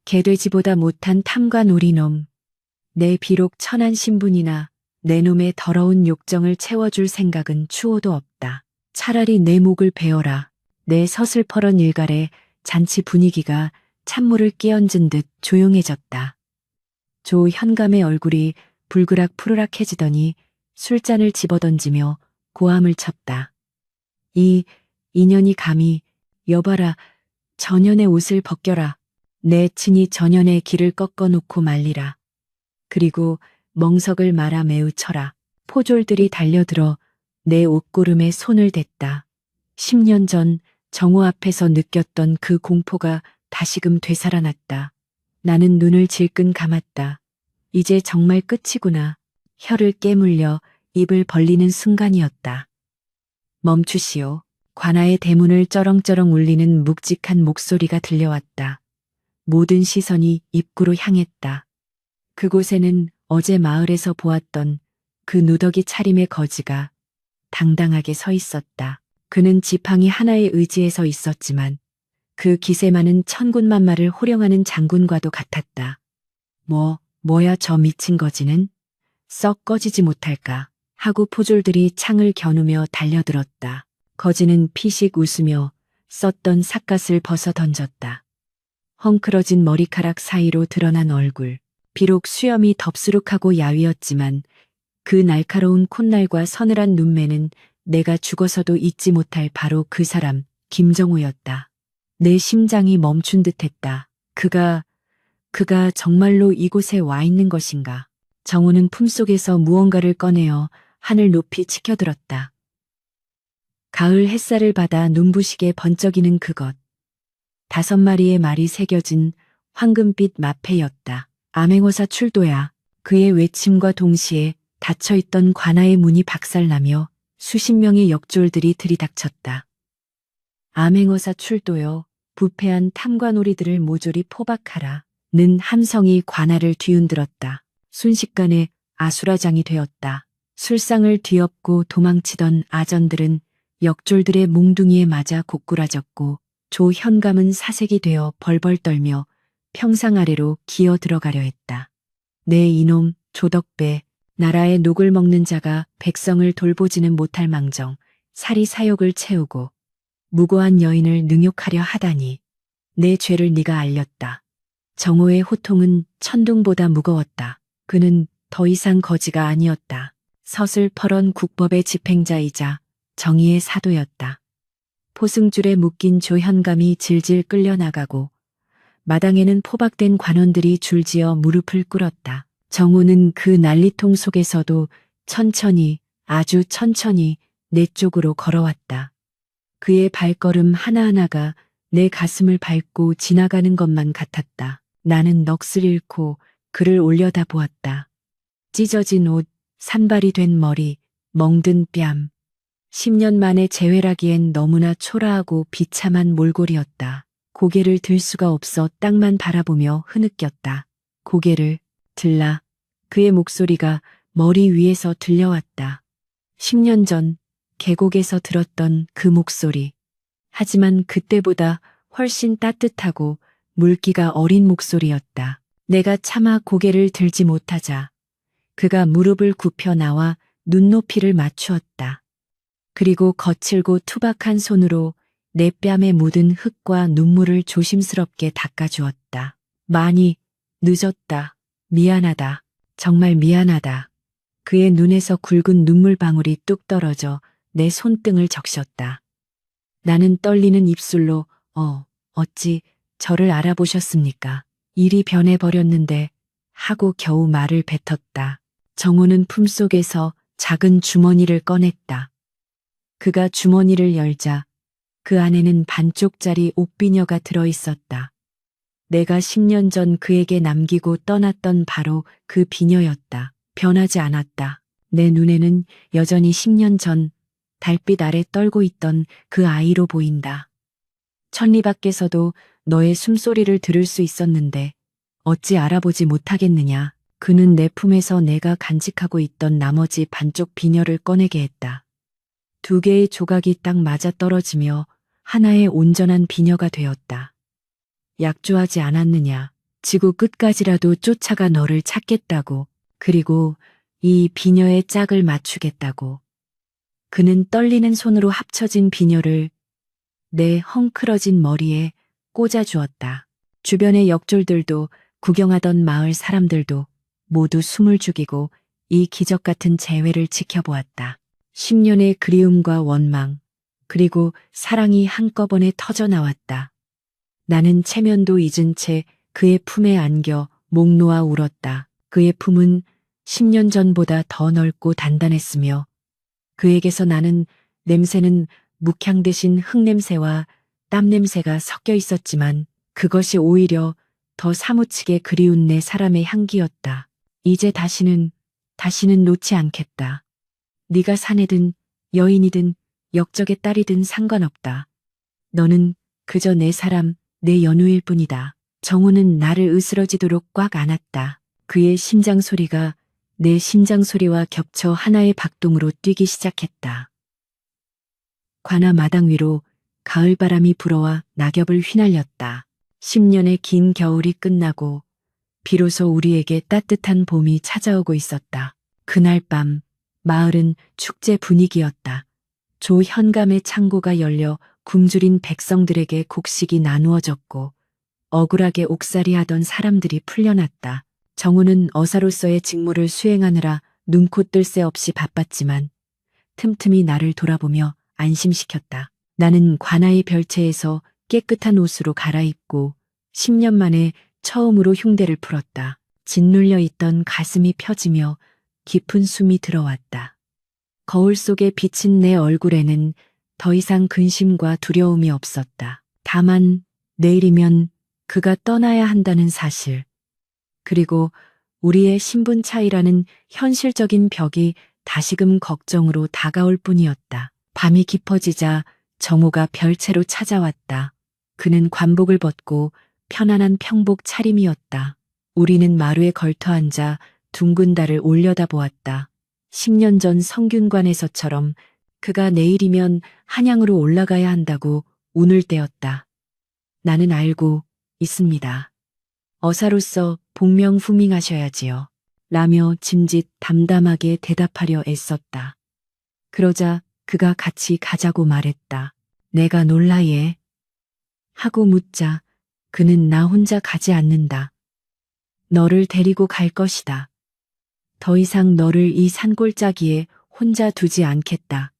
개돼지보다 못한 탐관 우리놈. 내 비록 천한 신분이나 내 놈의 더러운 욕정을 채워줄 생각은 추호도 없다. 차라리 내 목을 베어라. 내 서슬퍼런 일갈에 잔치 분위기가 찬물을 끼얹은 듯 조용해졌다. 조 현감의 얼굴이 불그락 푸르락해지더니 술잔을 집어던지며 고함을 쳤다. 이 인연이 감히 여봐라. 전연의 옷을 벗겨라. 내 친히 전연의 길을 꺾어놓고 말리라. 그리고 멍석을 말아 매우 쳐라. 포졸들이 달려들어 내 옷고름에 손을 댔다. 10년 전 정오 앞에서 느꼈던 그 공포가 다시금 되살아났다. 나는 눈을 질끈 감았다. 이제 정말 끝이구나. 혀를 깨물려 입을 벌리는 순간이었다. 멈추시오. 관아의 대문을 쩌렁쩌렁 울리는 묵직한 목소리가 들려왔다. 모든 시선이 입구로 향했다. 그곳에는 어제 마을에서 보았던 그 누더기 차림의 거지가 당당하게 서 있었다. 그는 지팡이 하나에 의지해서 있었지만 그 기세만은 천군만마를 호령하는 장군과도 같았다. 뭐야 저 미친 거지는? 썩 꺼지지 못할까 하고 포졸들이 창을 겨누며 달려들었다. 거지는 피식 웃으며 썼던 삿갓을 벗어 던졌다. 헝클어진 머리카락 사이로 드러난 얼굴. 비록 수염이 덥수룩하고 야위었지만 그 날카로운 콧날과 서늘한 눈매는 내가 죽어서도 잊지 못할 바로 그 사람, 김정호였다. 내 심장이 멈춘 듯했다. 그가 정말로 이곳에 와 있는 것인가. 정호는 품속에서 무언가를 꺼내어 하늘 높이 치켜들었다. 가을 햇살을 받아 눈부시게 번쩍이는 그것. 5마리의 말이 새겨진 황금빛 마패였다. 암행어사 출도야. 그의 외침과 동시에 닫혀있던 관아의 문이 박살나며 수십 명의 역졸들이 들이닥쳤다. 암행어사 출도여, 부패한 탐관오리들을 모조리 포박하라. 는 함성이 관아를 뒤흔들었다. 순식간에 아수라장이 되었다. 술상을 뒤엎고 도망치던 아전들은 역졸들의 몽둥이에 맞아 고꾸라졌고 조 현감은 사색이 되어 벌벌 떨며 평상 아래로 기어 들어가려 했다. 내 이놈 조덕배, 나라의 녹을 먹는 자가 백성을 돌보지는 못할 망정 사리 사욕을 채우고 무고한 여인을 능욕하려 하다니. 내 죄를 네가 알렸다. 정호의 호통은 천둥보다 무거웠다. 그는 더 이상 거지가 아니었다. 서슬퍼런 국법의 집행자이자 정의의 사도였다. 포승줄에 묶인 조현감이 질질 끌려나가고 마당에는 포박된 관원들이 줄지어 무릎을 꿇었다. 정호는 그 난리통 속에서도 천천히, 아주 천천히 내 쪽으로 걸어왔다. 그의 발걸음 하나하나가 내 가슴을 밟고 지나가는 것만 같았다. 나는 넋을 잃고 그를 올려다보았다. 찢어진 옷, 산발이 된 머리, 멍든 뺨. 10년 만에 재회라기엔 너무나 초라하고 비참한 몰골이었다. 고개를 들 수가 없어 땅만 바라보며 흐느꼈다. 고개를 들라. 그의 목소리가 머리 위에서 들려왔다. 10년 전 계곡에서 들었던 그 목소리. 하지만 그때보다 훨씬 따뜻하고 물기가 어린 목소리였다. 내가 차마 고개를 들지 못하자 그가 무릎을 굽혀 나와 눈높이를 맞추었다. 그리고 거칠고 투박한 손으로 내 뺨에 묻은 흙과 눈물을 조심스럽게 닦아주었다. 많이 늦었다. 미안하다. 정말 미안하다. 그의 눈에서 굵은 눈물방울이 뚝 떨어져 내 손등을 적셨다. 나는 떨리는 입술로 어찌 저를 알아보셨습니까? 일이 변해버렸는데 하고 겨우 말을 뱉었다. 정호는 품속에서 작은 주머니를 꺼냈다. 그가 주머니를 열자 그 안에는 반쪽짜리 옷비녀가 들어있었다. 내가 10년 전 그에게 남기고 떠났던 바로 그 비녀였다. 변하지 않았다. 내 눈에는 여전히 10년 전 달빛 아래 떨고 있던 그 아이로 보인다. 천리 밖에서도 너의 숨소리를 들을 수 있었는데 어찌 알아보지 못하겠느냐. 그는 내 품에서 내가 간직하고 있던 나머지 반쪽 비녀를 꺼내게 했다. 2개의 조각이 딱 맞아 떨어지며 하나의 온전한 비녀가 되었다. 약조하지 않았느냐. 지구 끝까지라도 쫓아가 너를 찾겠다고. 그리고 이 비녀의 짝을 맞추겠다고. 그는 떨리는 손으로 합쳐진 비녀를 내 헝클어진 머리에 꽂아주었다. 주변의 역졸들도 구경하던 마을 사람들도 모두 숨을 죽이고 이 기적 같은 재회를 지켜보았다. 10년의 그리움과 원망, 그리고 사랑이 한꺼번에 터져 나왔다. 나는 체면도 잊은 채 그의 품에 안겨 목 놓아 울었다. 그의 품은 10년 전보다 더 넓고 단단했으며 그에게서 나는 냄새는 묵향 대신 흙냄새와 땀냄새가 섞여 있었지만 그것이 오히려 더 사무치게 그리운 내 사람의 향기였다. 이제 다시는 놓지 않겠다. 네가 사내든 여인이든 역적의 딸이든 상관없다. 너는 그저 내 사람, 내 연우일 뿐이다. 정우는 나를 으스러지도록 꽉 안았다. 그의 심장 소리가 내 심장 소리와 겹쳐 하나의 박동으로 뛰기 시작했다. 관아 마당 위로 가을바람이 불어와 낙엽을 휘날렸다. 10년의 긴 겨울이 끝나고 비로소 우리에게 따뜻한 봄이 찾아오고 있었다. 그날 밤 마을은 축제 분위기였다. 조 현감의 창고가 열려 굶주린 백성들에게 곡식이 나누어졌고 억울하게 옥살이하던 사람들이 풀려났다. 정우는 어사로서의 직무를 수행하느라 눈코 뜰 새 없이 바빴지만 틈틈이 나를 돌아보며 안심시켰다. 나는 관아의 별채에서 깨끗한 옷으로 갈아입고 10년 만에 처음으로 흉대를 풀었다. 짓눌려 있던 가슴이 펴지며 깊은 숨이 들어왔다. 거울 속에 비친 내 얼굴에는 더 이상 근심과 두려움이 없었다. 다만 내일이면 그가 떠나야 한다는 사실, 그리고 우리의 신분 차이라는 현실적인 벽이 다시금 걱정으로 다가올 뿐이었다. 밤이 깊어지자 정우가 별채로 찾아왔다. 그는 관복을 벗고 편안한 평복 차림이었다. 우리는 마루에 걸터앉아 둥근 달을 올려다보았다. 10년 전 성균관에서처럼 그가 내일이면 한양으로 올라가야 한다고 운을 떼었다. 나는 알고 있습니다. 어사로서 복명후밍하셔야지요. 라며 짐짓 담담하게 대답하려 애썼다. 그러자 그가 같이 가자고 말했다. 내가 놀라 예. 하고 묻자 그는 나 혼자 가지 않는다. 너를 데리고 갈 것이다. 더 이상 너를 이 산골짜기에 혼자 두지 않겠다.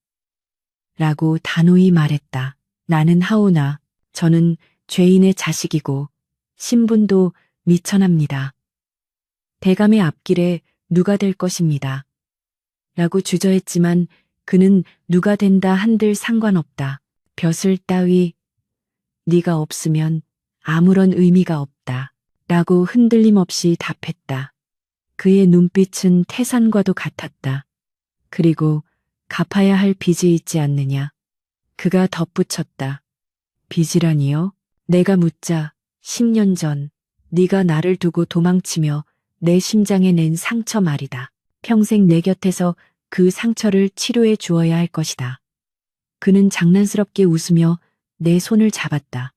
라고 단호히 말했다. 나는 하오나 저는 죄인의 자식이고 신분도 미천합니다. 대감의 앞길에 누가 될 것입니다. 라고 주저했지만 그는 누가 된다 한들 상관없다. 벼슬 따위 네가 없으면 아무런 의미가 없다. 라고 흔들림 없이 답했다. 그의 눈빛은 태산과도 같았다. 그리고 갚아야 할 빚이 있지 않느냐. 그가 덧붙였다. 빚이라니요? 내가 묻자 10년 전 네가 나를 두고 도망치며 내 심장에 낸 상처 말이다. 평생 내 곁에서 그 상처를 치료해 주어야 할 것이다. 그는 장난스럽게 웃으며 내 손을 잡았다.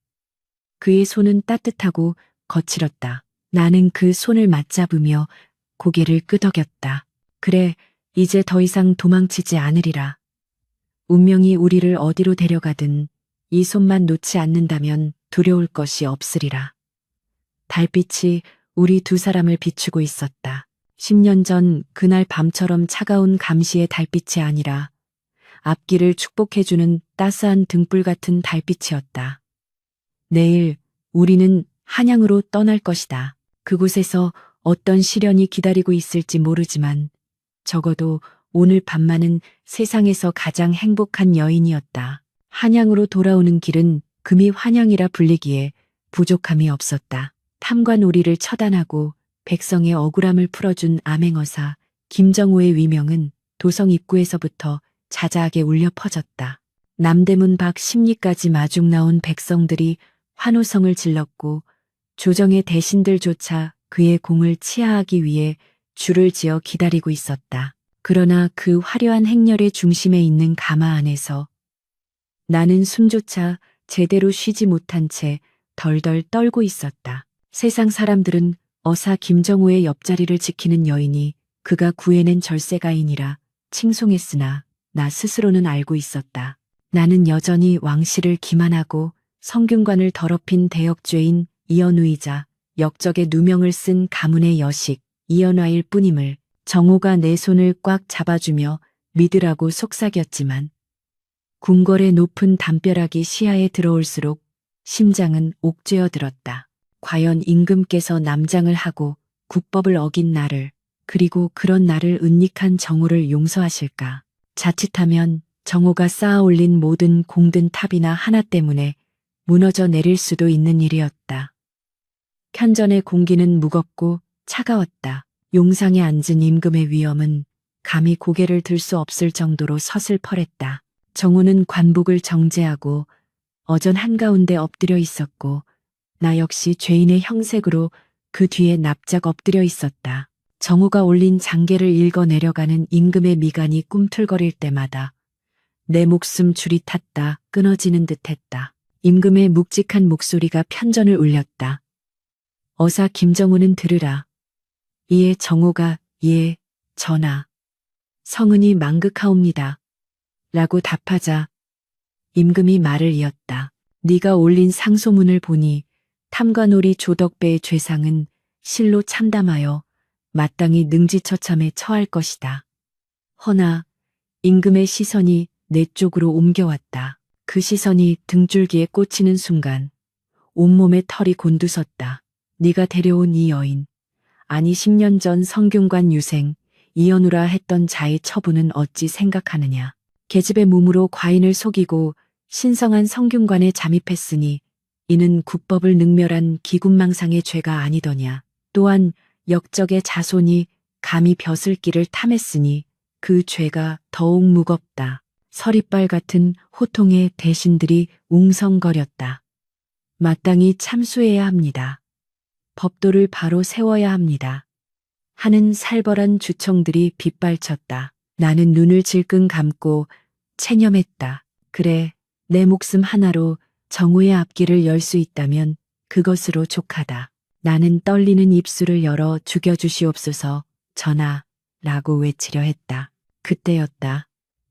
그의 손은 따뜻하고 거칠었다. 나는 그 손을 맞잡으며 고개를 끄덕였다. 그래, 이제 더 이상 도망치지 않으리라. 운명이 우리를 어디로 데려가든 이 손만 놓지 않는다면 두려울 것이 없으리라. 달빛이 우리 두 사람을 비추고 있었다. 10년 전 그날 밤처럼 차가운 감시의 달빛이 아니라 앞길을 축복해주는 따스한 등불 같은 달빛이었다. 내일 우리는 한양으로 떠날 것이다. 그곳에서 어떤 시련이 기다리고 있을지 모르지만 적어도 오늘 밤만은 세상에서 가장 행복한 여인이었다. 한양으로 돌아오는 길은 금이 환영이라 불리기에 부족함이 없었다. 탐관 우리를 처단하고 백성의 억울함을 풀어준 암행어사 김정호의 위명은 도성 입구에서부터 자자하게 울려 퍼졌다. 남대문 밖 심리까지 마중 나온 백성들이 환호성을 질렀고 조정의 대신들조차 그의 공을 치하하기 위해 줄을 지어 기다리고 있었다. 그러나 그 화려한 행렬의 중심에 있는 가마 안에서 나는 숨조차 제대로 쉬지 못한 채 덜덜 떨고 있었다. 세상 사람들은 어사 김정호의 옆자리를 지키는 여인이 그가 구해낸 절세가인이라 칭송했으나 나 스스로는 알고 있었다. 나는 여전히 왕실을 기만하고 성균관을 더럽힌 대역죄인 이연우이자 역적의 누명을 쓴 가문의 여식 이연화일 뿐임을 정호가 내 손을 꽉 잡아주며 믿으라고 속삭였지만 궁궐의 높은 담벼락이 시야에 들어올수록 심장은 옥죄어 들었다. 과연 임금께서 남장을 하고 국법을 어긴 나를 그리고 그런 나를 은닉한 정호를 용서하실까? 자칫하면 정호가 쌓아올린 모든 공든 탑이나 하나 때문에 무너져 내릴 수도 있는 일이었다. 현전의 공기는 무겁고 차가웠다. 용상에 앉은 임금의 위엄은 감히 고개를 들 수 없을 정도로 서슬퍼랬다. 정호는 관복을 정제하고 어전 한가운데 엎드려 있었고 나 역시 죄인의 형색으로 그 뒤에 납작 엎드려 있었다. 정호가 올린 장계를 읽어 내려가는 임금의 미간이 꿈틀거릴 때마다 내 목숨 줄이 탔다 끊어지는 듯했다. 임금의 묵직한 목소리가 편전을 울렸다. 어사 김정호는 들으라. 이에 정호가 예 전하 성은이 망극하옵니다. 라고 답하자 임금이 말을 이었다. 네가 올린 상소문을 보니 탐관오리 조덕배의 죄상은 실로 참담하여 마땅히 능지처참에 처할 것이다. 허나 임금의 시선이 내 쪽으로 옮겨왔다. 그 시선이 등줄기에 꽂히는 순간 온몸에 털이 곤두섰다. 네가 데려온 이 여인, 아니 10년 전 성균관 유생 이연우라 했던 자의 처분은 어찌 생각하느냐. 계집의 몸으로 과인을 속이고 신성한 성균관에 잠입했으니 이는 국법을 능멸한 기군망상의 죄가 아니더냐. 또한 역적의 자손이 감히 벼슬길을 탐했으니 그 죄가 더욱 무겁다. 서리빨 같은 호통의 대신들이 웅성거렸다. 마땅히 참수해야 합니다. 법도를 바로 세워야 합니다. 하는 살벌한 주청들이 빗발쳤다. 나는 눈을 질끈 감고 체념했다. 그래, 내 목숨 하나로 정호의 앞길을 열 수 있다면 그것으로 족하다. 나는 떨리는 입술을 열어 죽여주시옵소서 전하 라고 외치려 했다. 그때였다.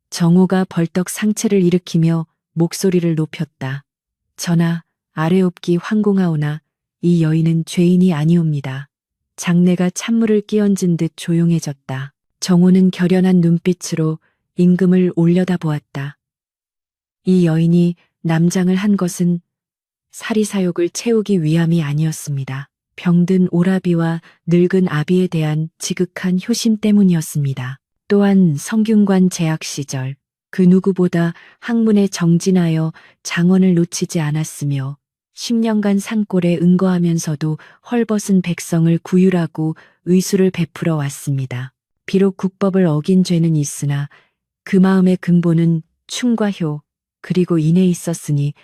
정호가 벌떡 상체를 일으키며 목소리를 높였다. 전하, 아래옵기 황공하오나 이 여인은 죄인이 아니옵니다. 장내가 찬물을 끼얹은 듯 조용해졌다. 정호는 결연한 눈빛으로 임금을 올려다보았다. 이 여인이 남장을 한 것은 사리사욕을 채우기 위함이 아니었습니다. 병든 오라비와 늙은 아비에 대한 지극한 효심 때문이었습니다. 또한 성균관 재학 시절 그 누구보다 학문에 정진하여 장원을 놓치지 않았으며 10년간 산골에 응거하면서도 헐벗은 백성을 구휼하고 의술을 베풀어 왔습니다. 비록 국법을 어긴 죄는 있으나 그 마음의 근본은 충과 효 그리고 인에 있었으니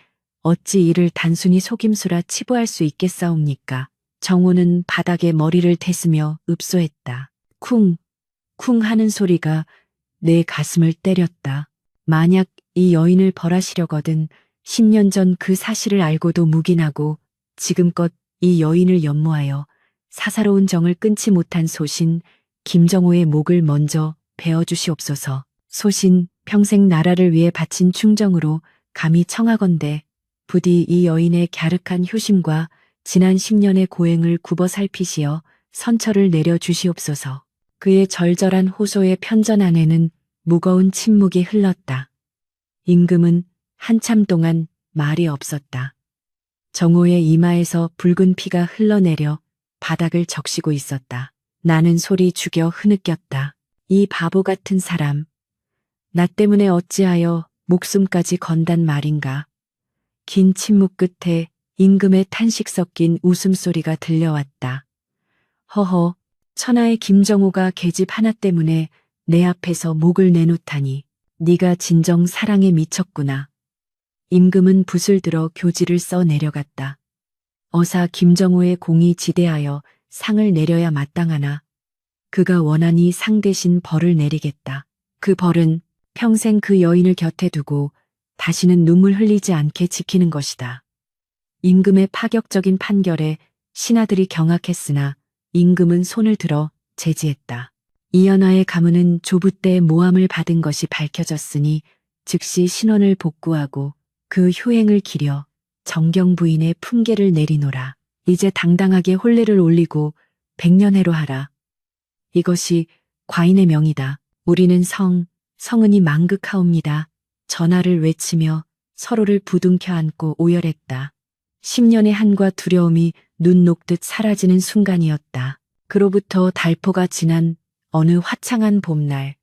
어찌 이를 단순히 속임수라 치부할 수 있겠사옵니까? 정호는 바닥에 머리를 대으며 읍소했다. 쿵, 쿵 하는 소리가 내 가슴을 때렸다. 만약 이 여인을 벌하시려거든 10년 전 그 사실을 알고도 묵인하고 지금껏 이 여인을 연모하여 사사로운 정을 끊지 못한 소신 김정호의 목을 먼저 베어주시옵소서. 소신 평생 나라를 위해 바친 충정으로 감히 청하건대 부디 이 여인의 갸륵한 효심과 지난 10년의 고행을 굽어 살피시어 선처를 내려주시옵소서. 그의 절절한 호소의 편전 안에는 무거운 침묵이 흘렀다. 임금은 한참 동안 말이 없었다. 정호의 이마에서 붉은 피가 흘러내려 바닥을 적시고 있었다. 나는 소리 죽여 흐느꼈다. 이 바보 같은 사람. 나 때문에 어찌하여 목숨까지 건단 말인가. 긴 침묵 끝에 임금의 탄식 섞인 웃음소리가 들려왔다. 허허, 천하의 김정호가 계집 하나 때문에 내 앞에서 목을 내놓다니. 네가 진정 사랑에 미쳤구나. 임금은 붓을 들어 교지를 써 내려갔다. 어사 김정호의 공이 지대하여 상을 내려야 마땅하나 그가 원하니 상 대신 벌을 내리겠다. 그 벌은 평생 그 여인을 곁에 두고 다시는 눈물 흘리지 않게 지키는 것이다. 임금의 파격적인 판결에 신하들이 경악했으나 임금은 손을 들어 제지했다. 이연아의 가문은 조부 때 모함을 받은 것이 밝혀졌으니 즉시 신원을 복구하고 그 효행을 기려 정경 부인의 품계를 내리노라. 이제 당당하게 혼례를 올리고 백년해로 하라. 이것이 과인의 명이다. 우리는 성은이 망극하옵니다. 전하를 외치며 서로를 부둥켜 안고 오열했다. 10년의 한과 두려움이 눈 녹듯 사라지는 순간이었다. 그로부터 달포가 지난 어느 화창한 봄날,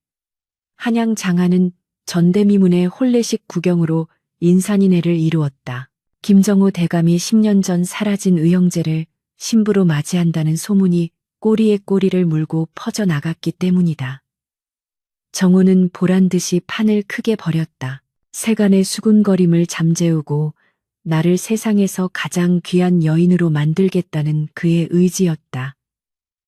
한양 장안은 전대미문의 혼례식 구경으로 인산인해를 이루었다. 김정호 대감이 10년 전 사라진 의형제를 신부로 맞이한다는 소문이 꼬리에 꼬리를 물고 퍼져나갔기 때문이다. 정호는 보란듯이 판을 크게 벌였다. 세간의 수군거림을 잠재우고 나를 세상에서 가장 귀한 여인으로 만들겠다는 그의 의지였다.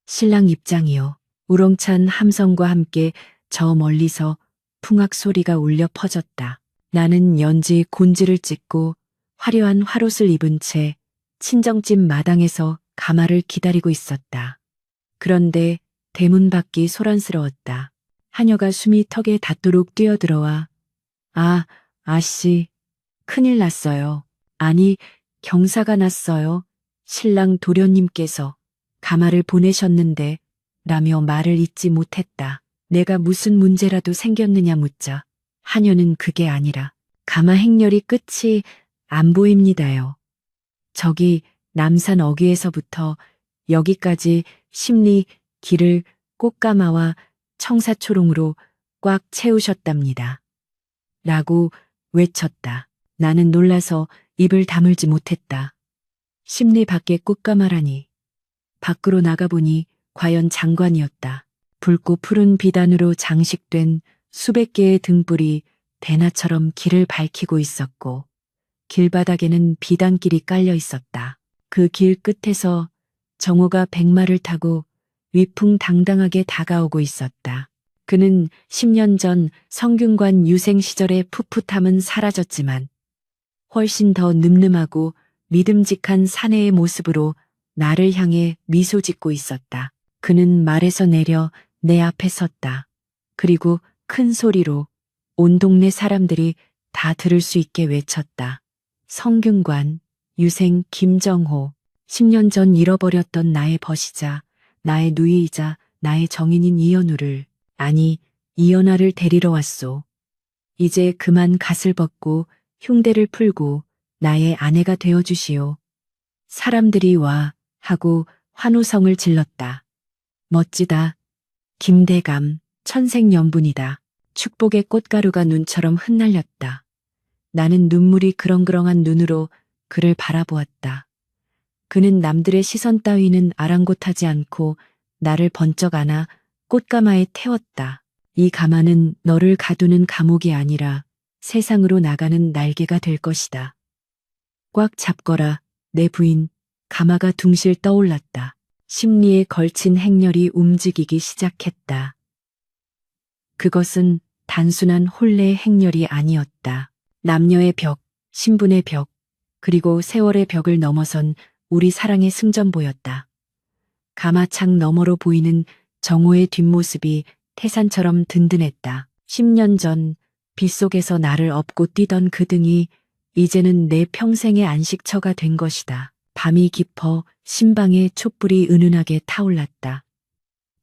신랑 입장이요. 우렁찬 함성과 함께 저 멀리서 풍악 소리가 울려 퍼졌다. 나는 연지 곤지를 찢고 화려한 화롯을 입은 채 친정집 마당에서 가마를 기다리고 있었다. 그런데 대문 밖이 소란스러웠다. 하녀가 숨이 턱에 닿도록 뛰어들어와 아씨, 큰일 났어요. 아니, 경사가 났어요. 신랑 도련님께서 가마를 보내셨는데 라며 말을 잇지 못했다. 내가 무슨 문제라도 생겼느냐 묻자 하녀는 그게 아니라 가마 행렬이 끝이 안 보입니다요. 저기 남산 어귀에서부터 여기까지 심리 길을 꽃가마와 청사초롱으로 꽉 채우셨답니다. 라고 외쳤다. 나는 놀라서 입을 다물지 못했다. 심리 밖에 꽃가마라니. 밖으로 나가보니 과연 장관이었다. 붉고 푸른 비단으로 장식된 수백 개의 등불이 대나처럼 길을 밝히고 있었고 길바닥에는 비단길이 깔려 있었다. 그 길 끝에서 정호가 백마를 타고 위풍당당하게 다가오고 있었다. 그는 10년 전 성균관 유생 시절의 풋풋함은 사라졌지만 훨씬 더 늠름하고 믿음직한 사내의 모습으로 나를 향해 미소 짓고 있었다. 그는 말에서 내려 내 앞에 섰다. 그리고 큰 소리로 온 동네 사람들이 다 들을 수 있게 외쳤다. 성균관, 유생 김정호, 10년 전 잃어버렸던 나의 벗이자, 나의 누이이자 나의 정인인 이연우를, 아니 이연아를 데리러 왔소. 이제 그만 갓을 벗고 흉대를 풀고 나의 아내가 되어주시오. 사람들이 와 하고 환호성을 질렀다. 멋지다. 김대감, 천생연분이다. 축복의 꽃가루가 눈처럼 흩날렸다. 나는 눈물이 그렁그렁한 눈으로 그를 바라보았다. 그는 남들의 시선 따위는 아랑곳하지 않고 나를 번쩍 안아 꽃가마에 태웠다. 이 가마는 너를 가두는 감옥이 아니라 세상으로 나가는 날개가 될 것이다. 꽉 잡거라, 내 부인. 가마가 둥실 떠올랐다. 심리에 걸친 행렬이 움직이기 시작했다. 그것은 단순한 혼례의 행렬이 아니었다. 남녀의 벽, 신분의 벽, 그리고 세월의 벽을 넘어선 우리 사랑의 승전보였다. 가마창 너머로 보이는 정호의 뒷모습이 태산처럼 든든했다. 10년 전 빗속에서 나를 업고 뛰던 그 등이 이제는 내 평생의 안식처가 된 것이다. 밤이 깊어 신방에 촛불이 은은하게 타올랐다.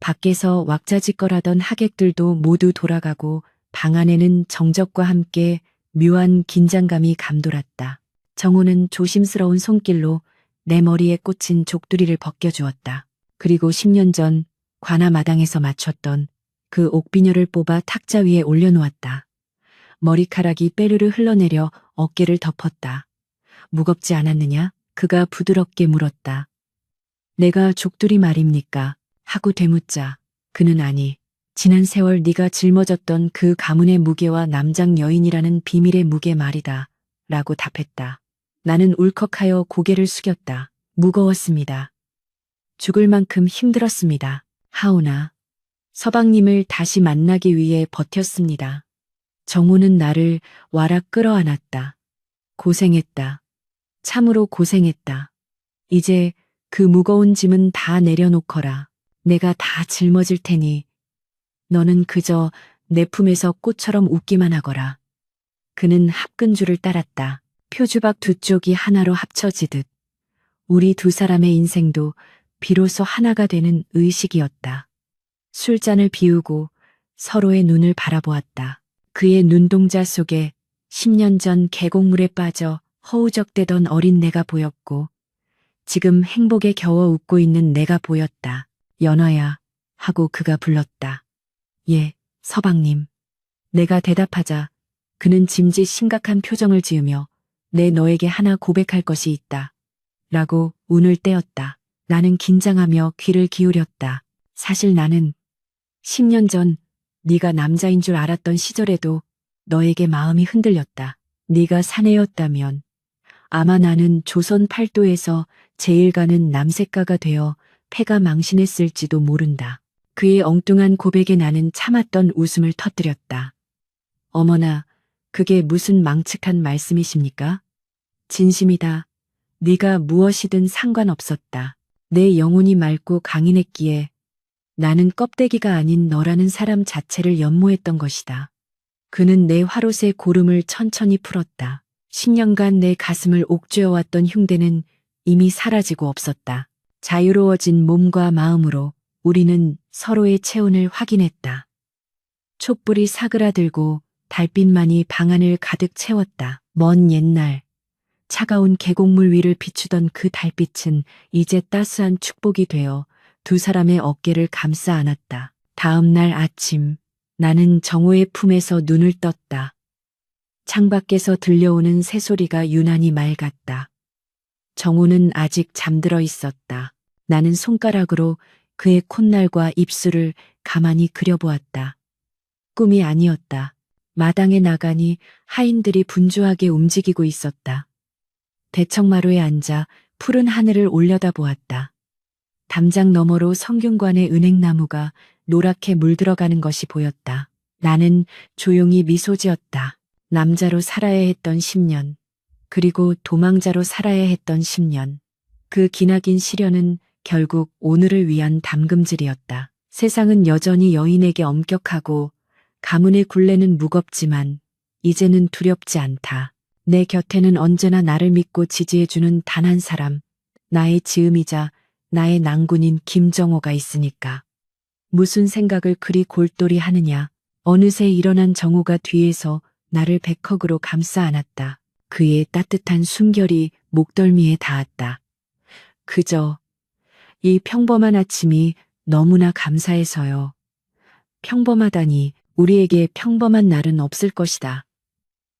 밖에서 왁자지껄하던 하객들도 모두 돌아가고 방 안에는 정적과 함께 묘한 긴장감이 감돌았다. 정호는 조심스러운 손길로 내 머리에 꽂힌 족두리를 벗겨주었다. 그리고 10년 전 관아 마당에서 맞췄던 그 옥비녀를 뽑아 탁자 위에 올려놓았다. 머리카락이 빼르르 흘러내려 어깨를 덮었다. 무겁지 않았느냐? 그가 부드럽게 물었다. 내가 족두리 말입니까? 하고 되묻자 그는 아니, 지난 세월 네가 짊어졌던 그 가문의 무게와 남장 여인이라는 비밀의 무게 말이다. 라고 답했다. 나는 울컥하여 고개를 숙였다. 무거웠습니다. 죽을 만큼 힘들었습니다. 하오나 서방님을 다시 만나기 위해 버텼습니다. 정호는 나를 와락 끌어안았다. 고생했다. 참으로 고생했다. 이제 그 무거운 짐은 다 내려놓거라. 내가 다 짊어질 테니 너는 그저 내 품에서 꽃처럼 웃기만 하거라. 그는 합근줄을 따랐다. 표주박 두 쪽이 하나로 합쳐지듯 우리 두 사람의 인생도 비로소 하나가 되는 의식이었다. 술잔을 비우고 서로의 눈을 바라보았다. 그의 눈동자 속에 10년 전 계곡물에 빠져 허우적대던 어린 내가 보였고 지금 행복에 겨워 웃고 있는 내가 보였다. 연화야 하고 그가 불렀다. 예, 서방님. 내가 대답하자 그는 짐짓 심각한 표정을 지으며 내 너에게 하나 고백할 것이 있다. 라고 운을 떼었다. 나는 긴장하며 귀를 기울였다. 사실 나는 10년 전 네가 남자인 줄 알았던 시절에도 너에게 마음이 흔들렸다. 네가 사내였다면 아마 나는 조선 팔도에서 제일 가는 남색가가 되어 패가 망신했을지도 모른다. 그의 엉뚱한 고백에 나는 참았던 웃음을 터뜨렸다. 어머나, 그게 무슨 망측한 말씀이십니까? 진심이다. 네가 무엇이든 상관없었다. 내 영혼이 맑고 강인했기에 나는 껍데기가 아닌 너라는 사람 자체를 연모했던 것이다. 그는 내 화롯의 고름을 천천히 풀었다. 10년간 내 가슴을 옥죄어왔던 흉대는 이미 사라지고 없었다. 자유로워진 몸과 마음으로 우리는 서로의 체온을 확인했다. 촛불이 사그라들고 달빛만이 방안을 가득 채웠다. 먼 옛날 차가운 계곡물 위를 비추던 그 달빛은 이제 따스한 축복이 되어 두 사람의 어깨를 감싸 안았다. 다음 날 아침 나는 정호의 품에서 눈을 떴다. 창밖에서 들려오는 새소리가 유난히 맑았다. 정호는 아직 잠들어 있었다. 나는 손가락으로 그의 콧날과 입술을 가만히 그려보았다. 꿈이 아니었다. 마당에 나가니 하인들이 분주하게 움직이고 있었다. 대청마루에 앉아 푸른 하늘을 올려다보았다. 담장 너머로 성균관의 은행나무가 노랗게 물들어가는 것이 보였다. 나는 조용히 미소 지었다. 남자로 살아야 했던 10년, 그리고 도망자로 살아야 했던 10년. 그 기나긴 시련은 결국 오늘을 위한 담금질이었다. 세상은 여전히 여인에게 엄격하고 가문의 굴레는 무겁지만 이제는 두렵지 않다. 내 곁에는 언제나 나를 믿고 지지해주는 단 한 사람, 나의 지음이자 나의 낭군인 김정호가 있으니까. 무슨 생각을 그리 골똘히 하느냐. 어느새 일어난 정호가 뒤에서 나를 베컥으로 감싸 안았다. 그의 따뜻한 숨결이 목덜미에 닿았다. 그저 이 평범한 아침이 너무나 감사해서요. 평범하다니 우리에게 평범한 날은 없을 것이다.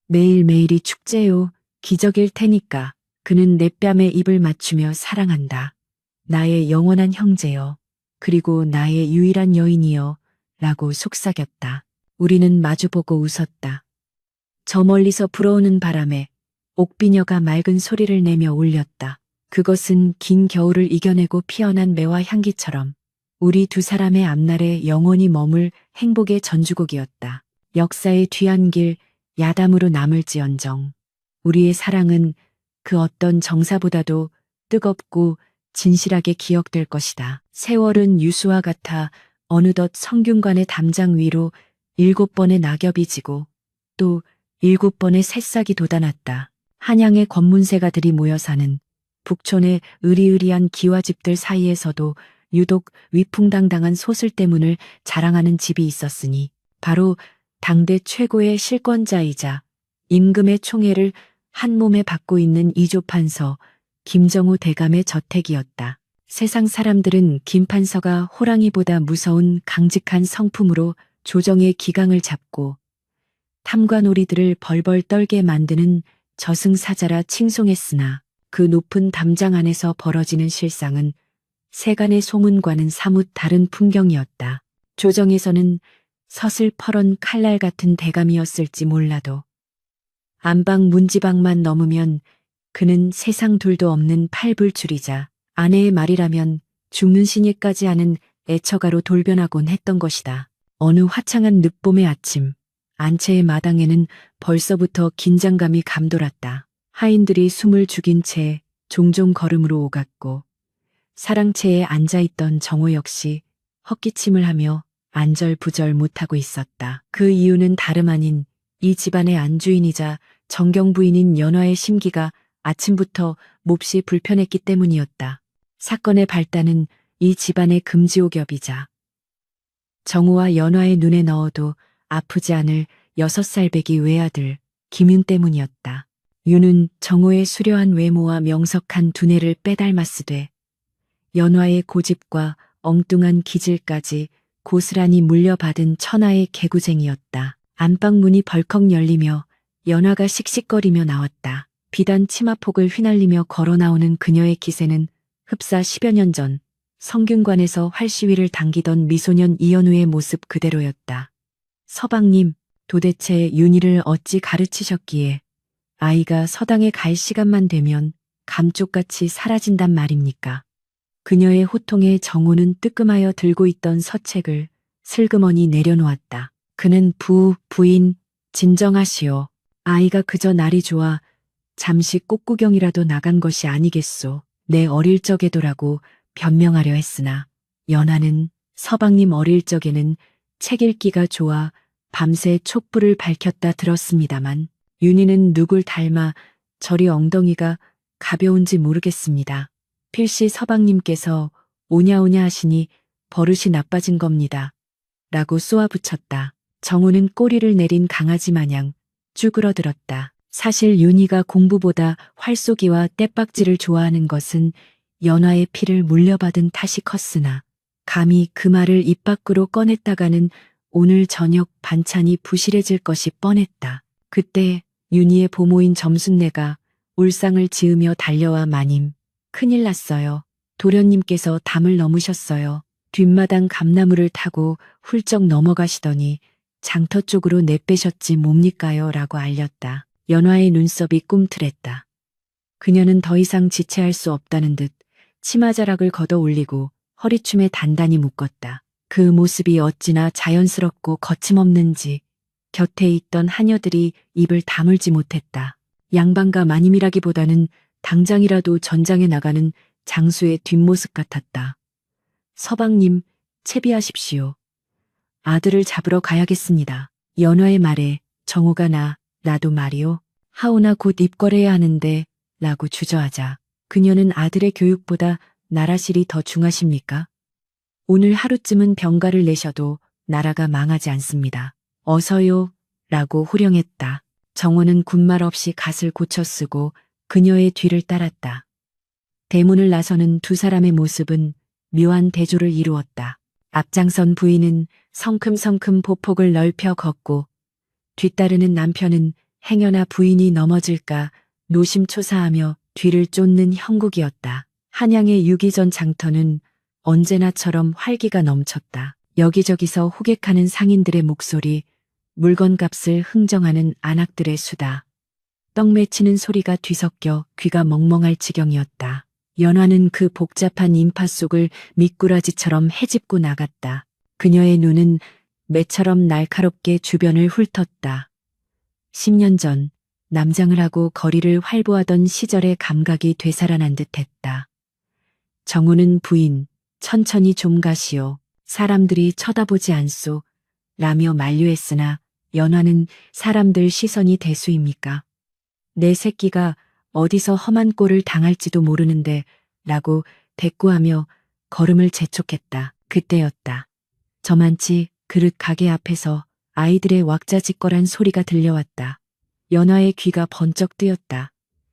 매일매일이 축제요. 기적일 테니까. 그는 내 뺨에 입을 맞추며 사랑한다. 나의 영원한 형제여. 그리고 나의 유일한 여인이여. 라고 속삭였다. 우리는 마주보고 웃었다. 저 멀리서 불어오는 바람에 옥비녀가 맑은 소리를 내며 울렸다. 그것은 긴 겨울을 이겨내고 피어난 매화 향기처럼 우리 두 사람의 앞날에 영원히 머물 행복의 전주곡이었다. 역사의 뒤안길 야담으로 남을지언정 우리의 사랑은 그 어떤 정사보다도 뜨겁고 진실하게 기억될 것이다. 세월은 유수와 같아 어느덧 성균관의 담장 위로 7번의 낙엽이 지고 또 7번의 새싹이 돋아났다. 한양의 권문세가들이 모여 사는 북촌의 으리으리한 기와집들 사이에서도 유독 위풍당당한 소슬대문을 자랑하는 집이 있었으니 바로 당대 최고의 실권자이자 임금의 총애를 한 몸에 받고 있는 이조판서 김정호 대감의 저택이었다. 세상 사람들은 김판서가 호랑이보다 무서운 강직한 성품으로 조정의 기강을 잡고 탐관오리들을 벌벌 떨게 만드는 저승사자라 칭송했으나 그 높은 담장 안에서 벌어지는 실상은 세간의 소문과는 사뭇 다른 풍경이었다. 조정에서는 서슬퍼런 칼날 같은 대감이었을지 몰라도 안방 문지방만 넘으면 그는 세상 둘도 없는 팔불출이자 아내의 말이라면 죽는 신예까지 하는 애처가로 돌변하곤 했던 것이다. 어느 화창한 늦봄의 아침, 안채의 마당에는 벌써부터 긴장감이 감돌았다. 하인들이 숨을 죽인 채 종종 걸음으로 오갔고 사랑채에 앉아있던 정호 역시 헛기침을 하며 안절부절 못하고 있었다. 그 이유는 다름 아닌 이 집안의 안주인이자 정경 부인인 연화의 심기가 아침부터 몹시 불편했기 때문이었다. 사건의 발단은 이 집안의 금지옥엽이자 정우와 연화의 눈에 넣어도 아프지 않을 6살 배기 외아들 김윤 때문이었다. 윤은 정우의 수려한 외모와 명석한 두뇌를 빼닮았으되 연화의 고집과 엉뚱한 기질까지 고스란히 물려받은 천하의 개구쟁이였다. 안방문이 벌컥 열리며 연화가 씩씩거리며 나왔다. 비단 치마폭을 휘날리며 걸어 나오는 그녀의 기세는 흡사 10여 년 전 성균관에서 활시위를 당기던 미소년 이현우의 모습 그대로였다. 서방님, 도대체 윤희를 어찌 가르치셨기에 아이가 서당에 갈 시간만 되면 감쪽같이 사라진단 말입니까? 그녀의 호통에 정호는 뜨끔하여 들고 있던 서책을 슬그머니 내려놓았다. 그는 부인, 진정하시오. 아이가 그저 날이 좋아 잠시 꽃구경이라도 나간 것이 아니겠소. 내 어릴 적에도라고 변명하려 했으나 연하는 서방님 어릴 적에는 책 읽기가 좋아 밤새 촛불을 밝혔다 들었습니다만 윤희는 누굴 닮아 저리 엉덩이가 가벼운지 모르겠습니다. 필시 서방님께서 오냐오냐 하시니 버릇이 나빠진 겁니다. 라고 쏘아붙였다. 정우는 꼬리를 내린 강아지 마냥 쭈그러들었다. 사실 윤희가 공부보다 활쏘기와 떼박질을 좋아하는 것은 연화의 피를 물려받은 탓이 컸으나 감히 그 말을 입 밖으로 꺼냈다가는 오늘 저녁 반찬이 부실해질 것이 뻔했다. 그때 윤희의 보모인 점순네가 울상을 지으며 달려와 마님, 큰일 났어요. 도련님께서 담을 넘으셨어요. 뒷마당 감나무를 타고 훌쩍 넘어가시더니 장터 쪽으로 내빼셨지 뭡니까요? 라고 알렸다. 연화의 눈썹이 꿈틀했다. 그녀는 더 이상 지체할 수 없다는 듯 치마자락을 걷어 올리고 허리춤에 단단히 묶었다. 그 모습이 어찌나 자연스럽고 거침없는지 곁에 있던 하녀들이 입을 다물지 못했다. 양반가 마님이라기보다는 당장이라도 전장에 나가는 장수의 뒷모습 같았다. 서방님, 채비하십시오. 아들을 잡으러 가야겠습니다. 연화의 말에 정호가 나도 말이오. 하오나 곧 입궐해야 하는데 라고 주저하자 그녀는 아들의 교육보다 나라실이 더 중하십니까? 오늘 하루쯤은 병가를 내셔도 나라가 망하지 않습니다. 어서요 라고 호령했다. 정호는 군말 없이 갓을 고쳐 쓰고 그녀의 뒤를 따랐다. 대문을 나서는 두 사람의 모습은 묘한 대조를 이루었다. 앞장선 부인은 성큼성큼 보폭을 넓혀 걷고 뒤따르는 남편은 행여나 부인이 넘어질까 노심초사하며 뒤를 쫓는 형국이었다. 한양의 유기전 장터는 언제나처럼 활기가 넘쳤다. 여기저기서 호객하는 상인들의 목소리, 물건값을 흥정하는 안악들의 수다, 떡 맺히는 소리가 뒤섞여 귀가 멍멍할 지경이었다. 연화는 그 복잡한 인파 속을 미꾸라지처럼 헤집고 나갔다. 그녀의 눈은 매처럼 날카롭게 주변을 훑었다. 10년 전 남장을 하고 거리를 활보하던 시절의 감각이 되살아난 듯했다. 정우는 부인, 천천히 좀 가시오. 사람들이 쳐다보지 않소. 라며 만류했으나 연화는 사람들 시선이 대수입니까? 내 새끼가 어디서 험한 꼴을 당할지도 모르는데 라고 대꾸하며 걸음을 재촉했다. 그때였다. 저만치 그릇 가게 앞에서 아이들의 왁자지껄한 소리가 들려왔다. 연화의 귀가 번쩍 뜨였다.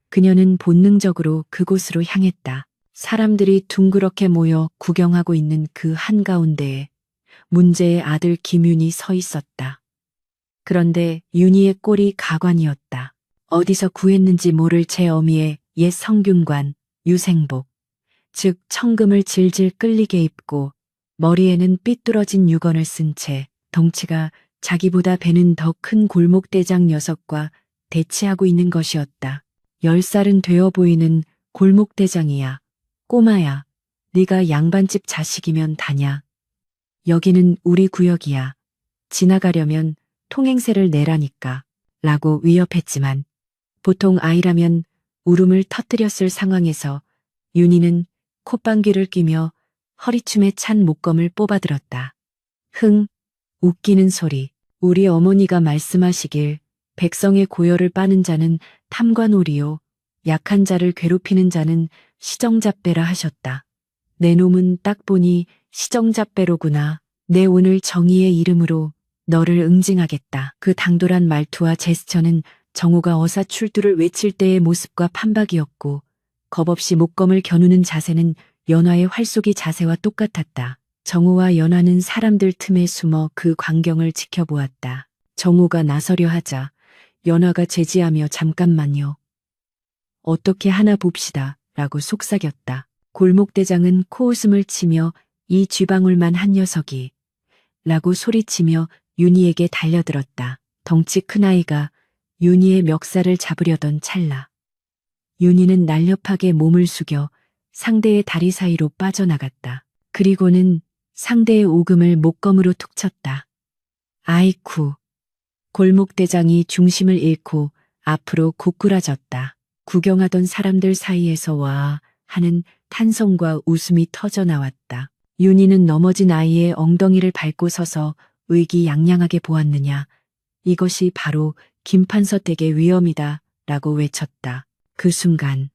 그녀는 본능적으로 그곳으로 향했다. 사람들이 둥그렇게 모여 구경하고 있는 그 한가운데에 문제의 아들 김윤이 서 있었다. 그런데 윤희의 꼴이 가관이었다. 어디서 구했는지 모를 제 어미의 옛 성균관, 유생복, 즉 청금을 질질 끌리게 입고 머리에는 삐뚤어진 유건을 쓴 채 덩치가 자기보다 배는 더 큰 골목대장 녀석과 대치하고 있는 것이었다. 10살은 되어 보이는 골목대장이야. 꼬마야, 네가 양반집 자식이면 다냐. 여기는 우리 구역이야. 지나가려면 통행세를 내라니까. 라고 위협했지만 보통 아이라면 울음을 터뜨렸을 상황에서 윤희는 콧방귀를 뀌며 허리춤에 찬 목검을 뽑아들었다. 흥, 웃기는 소리. 우리 어머니가 말씀하시길 백성의 고열을 빠는 자는 탐관오리요. 약한 자를 괴롭히는 자는 시정잡배라 하셨다. 내 놈은 딱 보니 시정잡배로구나. 내 오늘 정의의 이름으로 너를 응징하겠다. 그 당돌한 말투와 제스처는 정호가 어사출두를 외칠 때의 모습과 판박이었고 겁없이 목검을 겨누는 자세는 연화의 활쏘기 자세와 똑같았다. 정호와 연화는 사람들 틈에 숨어 그 광경을 지켜보았다. 정호가 나서려 하자 연화가 제지하며 잠깐만요. 어떻게 하나 봅시다 라고 속삭였다. 골목대장은 코웃음을 치며 이 쥐방울만 한 녀석이 라고 소리치며 윤희에게 달려들었다. 덩치 큰 아이가 윤희의 멱살을 잡으려던 찰나. 윤희는 날렵하게 몸을 숙여 상대의 다리 사이로 빠져나갔다. 그리고는 상대의 오금을 목검으로 툭 쳤다. 아이쿠. 골목대장이 중심을 잃고 앞으로 고꾸라졌다. 구경하던 사람들 사이에서 와 하는 탄성과 웃음이 터져 나왔다. 윤희는 넘어진 아이의 엉덩이를 밟고 서서 의기양양하게 보았느냐. 이것이 바로 김판서 댁의 위엄이다 라고 외쳤다. 그 순간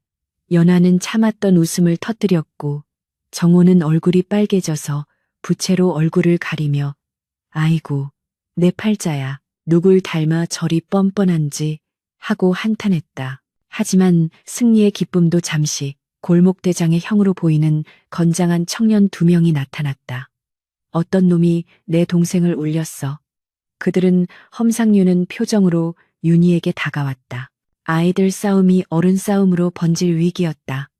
연하는 참았던 웃음을 터뜨렸고 정호는 얼굴이 빨개져서 부채로 얼굴을 가리며 아이고 내 팔자야 누굴 닮아 저리 뻔뻔한지 하고 한탄했다. 하지만 승리의 기쁨도 잠시 골목대장의 형으로 보이는 건장한 청년 2명이 나타났다. 어떤 놈이 내 동생을 울렸어. 그들은 험상유는 표정으로 윤희에게 다가왔다. 아이들 싸움이 어른 싸움으로 번질 위기였다.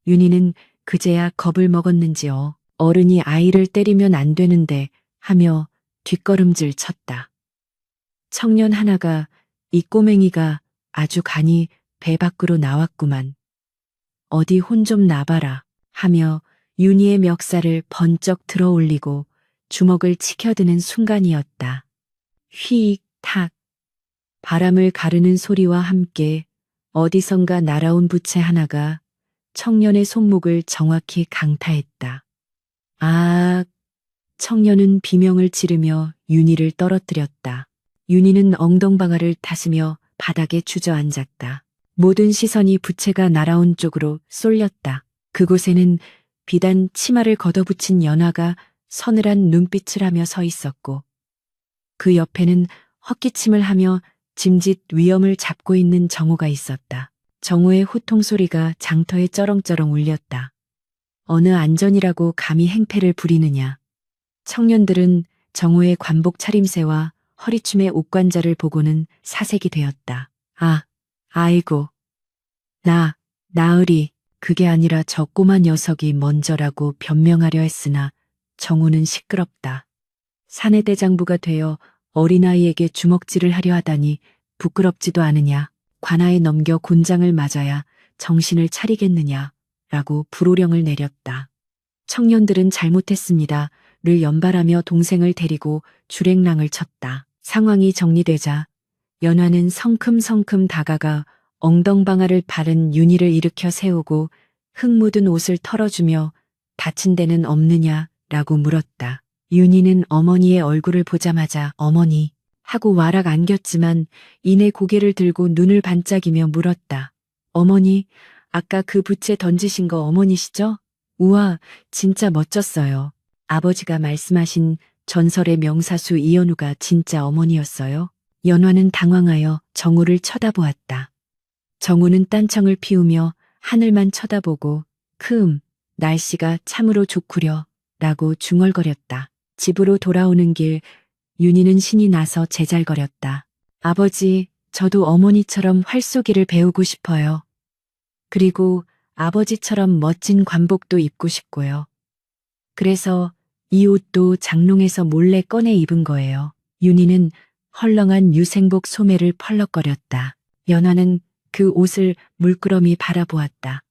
윤희는 그제야 겁을 먹었는지요. 어른이 아이를 때리면 안 되는데 하며 뒷걸음질 쳤다. 청년 하나가 이 꼬맹이가 아주 간이 배 밖으로 나왔구만. 어디 혼 좀 나봐라 하며 윤희의 멱살을 번쩍 들어 올리고 주먹을 치켜드는 순간이었다. 휘익 탁. 바람을 가르는 소리와 함께 어디선가 날아온 부채 하나가 청년의 손목을 정확히 강타했다. 아, 청년은 비명을 지르며 윤희를 떨어뜨렸다. 윤희는 엉덩방아를 다스며 바닥에 주저앉았다. 모든 시선이 부채가 날아온 쪽으로 쏠렸다. 그곳에는 비단 치마를 걷어붙인 연하가 서늘한 눈빛을 하며 서 있었고 그 옆에는 헛기침을 하며 짐짓 위엄을 잡고 있는 정호가 있었다. 정호의 호통 소리가 장터에 쩌렁쩌렁 울렸다. 어느 안전이라고 감히 행패를 부리느냐. 청년들은 정호의 관복 차림새와 허리춤의 옷관자를 보고는 사색이 되었다. 아, 아이고. 나으리. 그게 아니라 저 꼬마 녀석이 먼저라고 변명하려 했으나 정호는 시끄럽다. 사내대장부가 되어 어린아이에게 주먹질을 하려 하다니 부끄럽지도 않으냐. 관아에 넘겨 곤장을 맞아야 정신을 차리겠느냐. 라고 불호령을 내렸다. 청년들은 잘못했습니다. 를 연발하며 동생을 데리고 주랭랑을 쳤다. 상황이 정리되자 연화는 성큼성큼 다가가 엉덩방아를 바른 윤희를 일으켜 세우고 흙 묻은 옷을 털어주며 다친 데는 없느냐 라고 물었다. 윤희는 어머니의 얼굴을 보자마자 어머니 하고 와락 안겼지만 이내 고개를 들고 눈을 반짝이며 물었다. 어머니, 아까 그 부채 던지신 거 어머니시죠? 우와, 진짜 멋졌어요. 아버지가 말씀하신 전설의 명사수 이연우가 진짜 어머니였어요? 연화는 당황하여 정우를 쳐다보았다. 정우는 딴청을 피우며 하늘만 쳐다보고 날씨가 참으로 좋구려 라고 중얼거렸다. 집으로 돌아오는 길 윤희는 신이 나서 제잘거렸다. 아버지, 저도 어머니처럼 활쏘기를 배우고 싶어요. 그리고 아버지처럼 멋진 관복도 입고 싶고요. 그래서 이 옷도 장롱에서 몰래 꺼내 입은 거예요. 윤희는 헐렁한 유생복 소매를 펄럭거렸다. 연화는 그 옷을 물끄러미 바라보았다.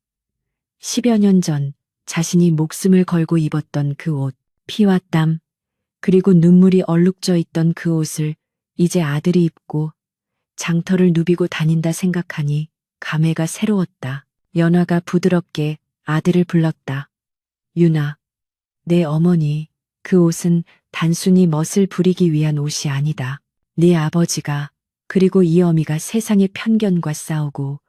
10여 년 전 자신이 목숨을 걸고 입었던 그 옷, 피와 땀, 그리고 눈물이 얼룩져 있던 그 옷을 이제 아들이 입고 장터를 누비고 다닌다 생각하니 감회가 새로웠다. 연화가 부드럽게 아들을 불렀다. 윤아, 내 어머니, 그 옷은 단순히 멋을 부리기 위한 옷이 아니다. 네 아버지가 그리고 이 어미가 세상의 편견과 싸우고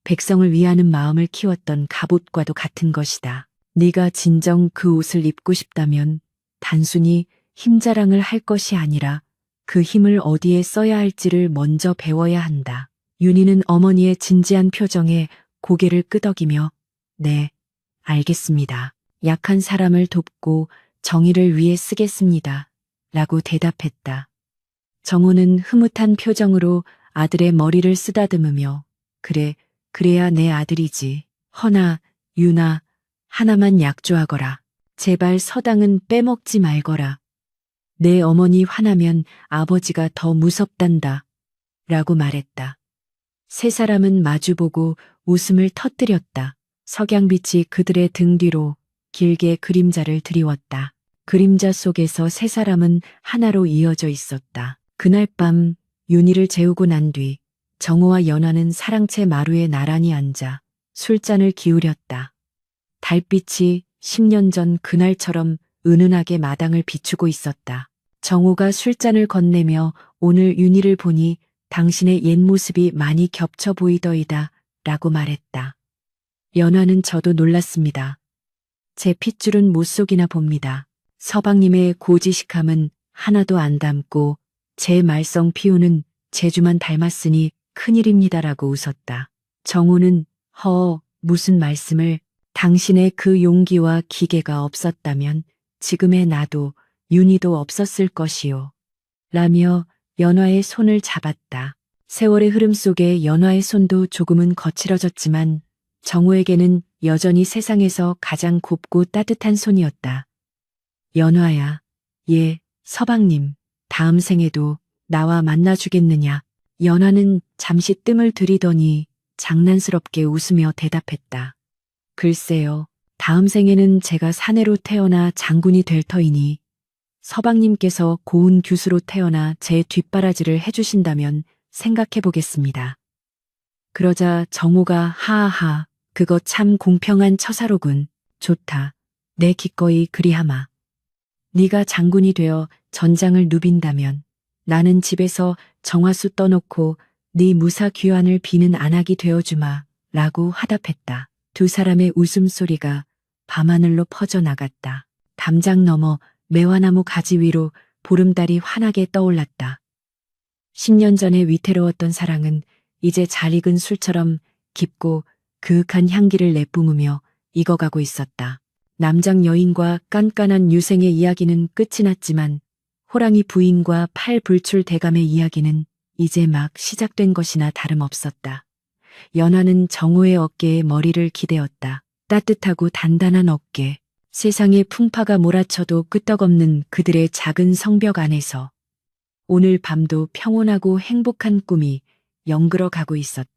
백성을 위하는 마음을 키웠던 갑옷과도 같은 것이다. 네가 진정 그 옷을 입고 싶다면 단순히 힘자랑을 할 것이 아니라 그 힘을 어디에 써야 할지를 먼저 배워야 한다. 윤희는 어머니의 진지한 표정에 고개를 끄덕이며 네, 알겠습니다. 약한 사람을 돕고 정의를 위해 쓰겠습니다. 라고 대답했다. 정호는 흐뭇한 표정으로 아들의 머리를 쓰다듬으며 그래, 그래야 내 아들이지. 허나, 윤아, 하나만 약조하거라. 제발 서당은 빼먹지 말거라. 내 어머니 화나면 아버지가 더 무섭단다. 라고 말했다. 세 사람은 마주보고 웃음을 터뜨렸다. 석양빛이 그들의 등 뒤로 길게 그림자를 드리웠다. 그림자 속에서 세 사람은 하나로 이어져 있었다. 그날 밤 윤희를 재우고 난 뒤 정호와 연화는 사랑채 마루에 나란히 앉아 술잔을 기울였다. 달빛이 10년 전 그날처럼 은은하게 마당을 비추고 있었다. 정호가 술잔을 건네며 오늘 윤희를 보니 당신의 옛 모습이 많이 겹쳐 보이더이다 라고 말했다. 연화는 저도 놀랐습니다. 제 핏줄은 못 속이나 봅니다. 서방님의 고지식함은 하나도 안 닮고 제 말썽 피우는 재주만 닮았으니 큰일입니다라고 웃었다. 정호는 무슨 말씀을 당신의 그 용기와 기계가 없었다면 지금의 나도 윤희도 없었을 것이요. 라며 연화의 손을 잡았다. 세월의 흐름 속에 연화의 손도 조금은 거칠어졌지만 정호에게는 여전히 세상에서 가장 곱고 따뜻한 손이었다. 연화야, 예, 서방님, 다음 생에도 나와 만나주겠느냐? 연화는 잠시 뜸을 들이더니 장난스럽게 웃으며 대답했다. 글쎄요, 다음 생에는 제가 사내로 태어나 장군이 될 터이니 서방님께서 고운 규수로 태어나 제 뒷바라지를 해주신다면 생각해 보겠습니다. 그러자 정호가 하하하, 그거 참 공평한 처사로군. 좋다. 내 기꺼이 그리하마. 네가 장군이 되어 전장을 누빈다면 나는 집에서 정화수 떠놓고 네 무사 귀환을 비는 안악이 되어주마 라고 화답했다. 두 사람의 웃음소리가 밤하늘로 퍼져나갔다. 담장 너머 매화나무 가지 위로 보름달이 환하게 떠올랐다. 10년 전에 위태로웠던 사랑은 이제 잘 익은 술처럼 깊고 그윽한 향기를 내뿜으며 익어가고 있었다. 남장 여인과 깐깐한 유생의 이야기는 끝이 났지만 호랑이 부인과 팔불출 대감의 이야기는 이제 막 시작된 것이나 다름없었다. 연화는 정호의 어깨에 머리를 기대었다. 따뜻하고 단단한 어깨, 세상의 풍파가 몰아쳐도 끄떡없는 그들의 작은 성벽 안에서 오늘 밤도 평온하고 행복한 꿈이 영글어 가고 있었다.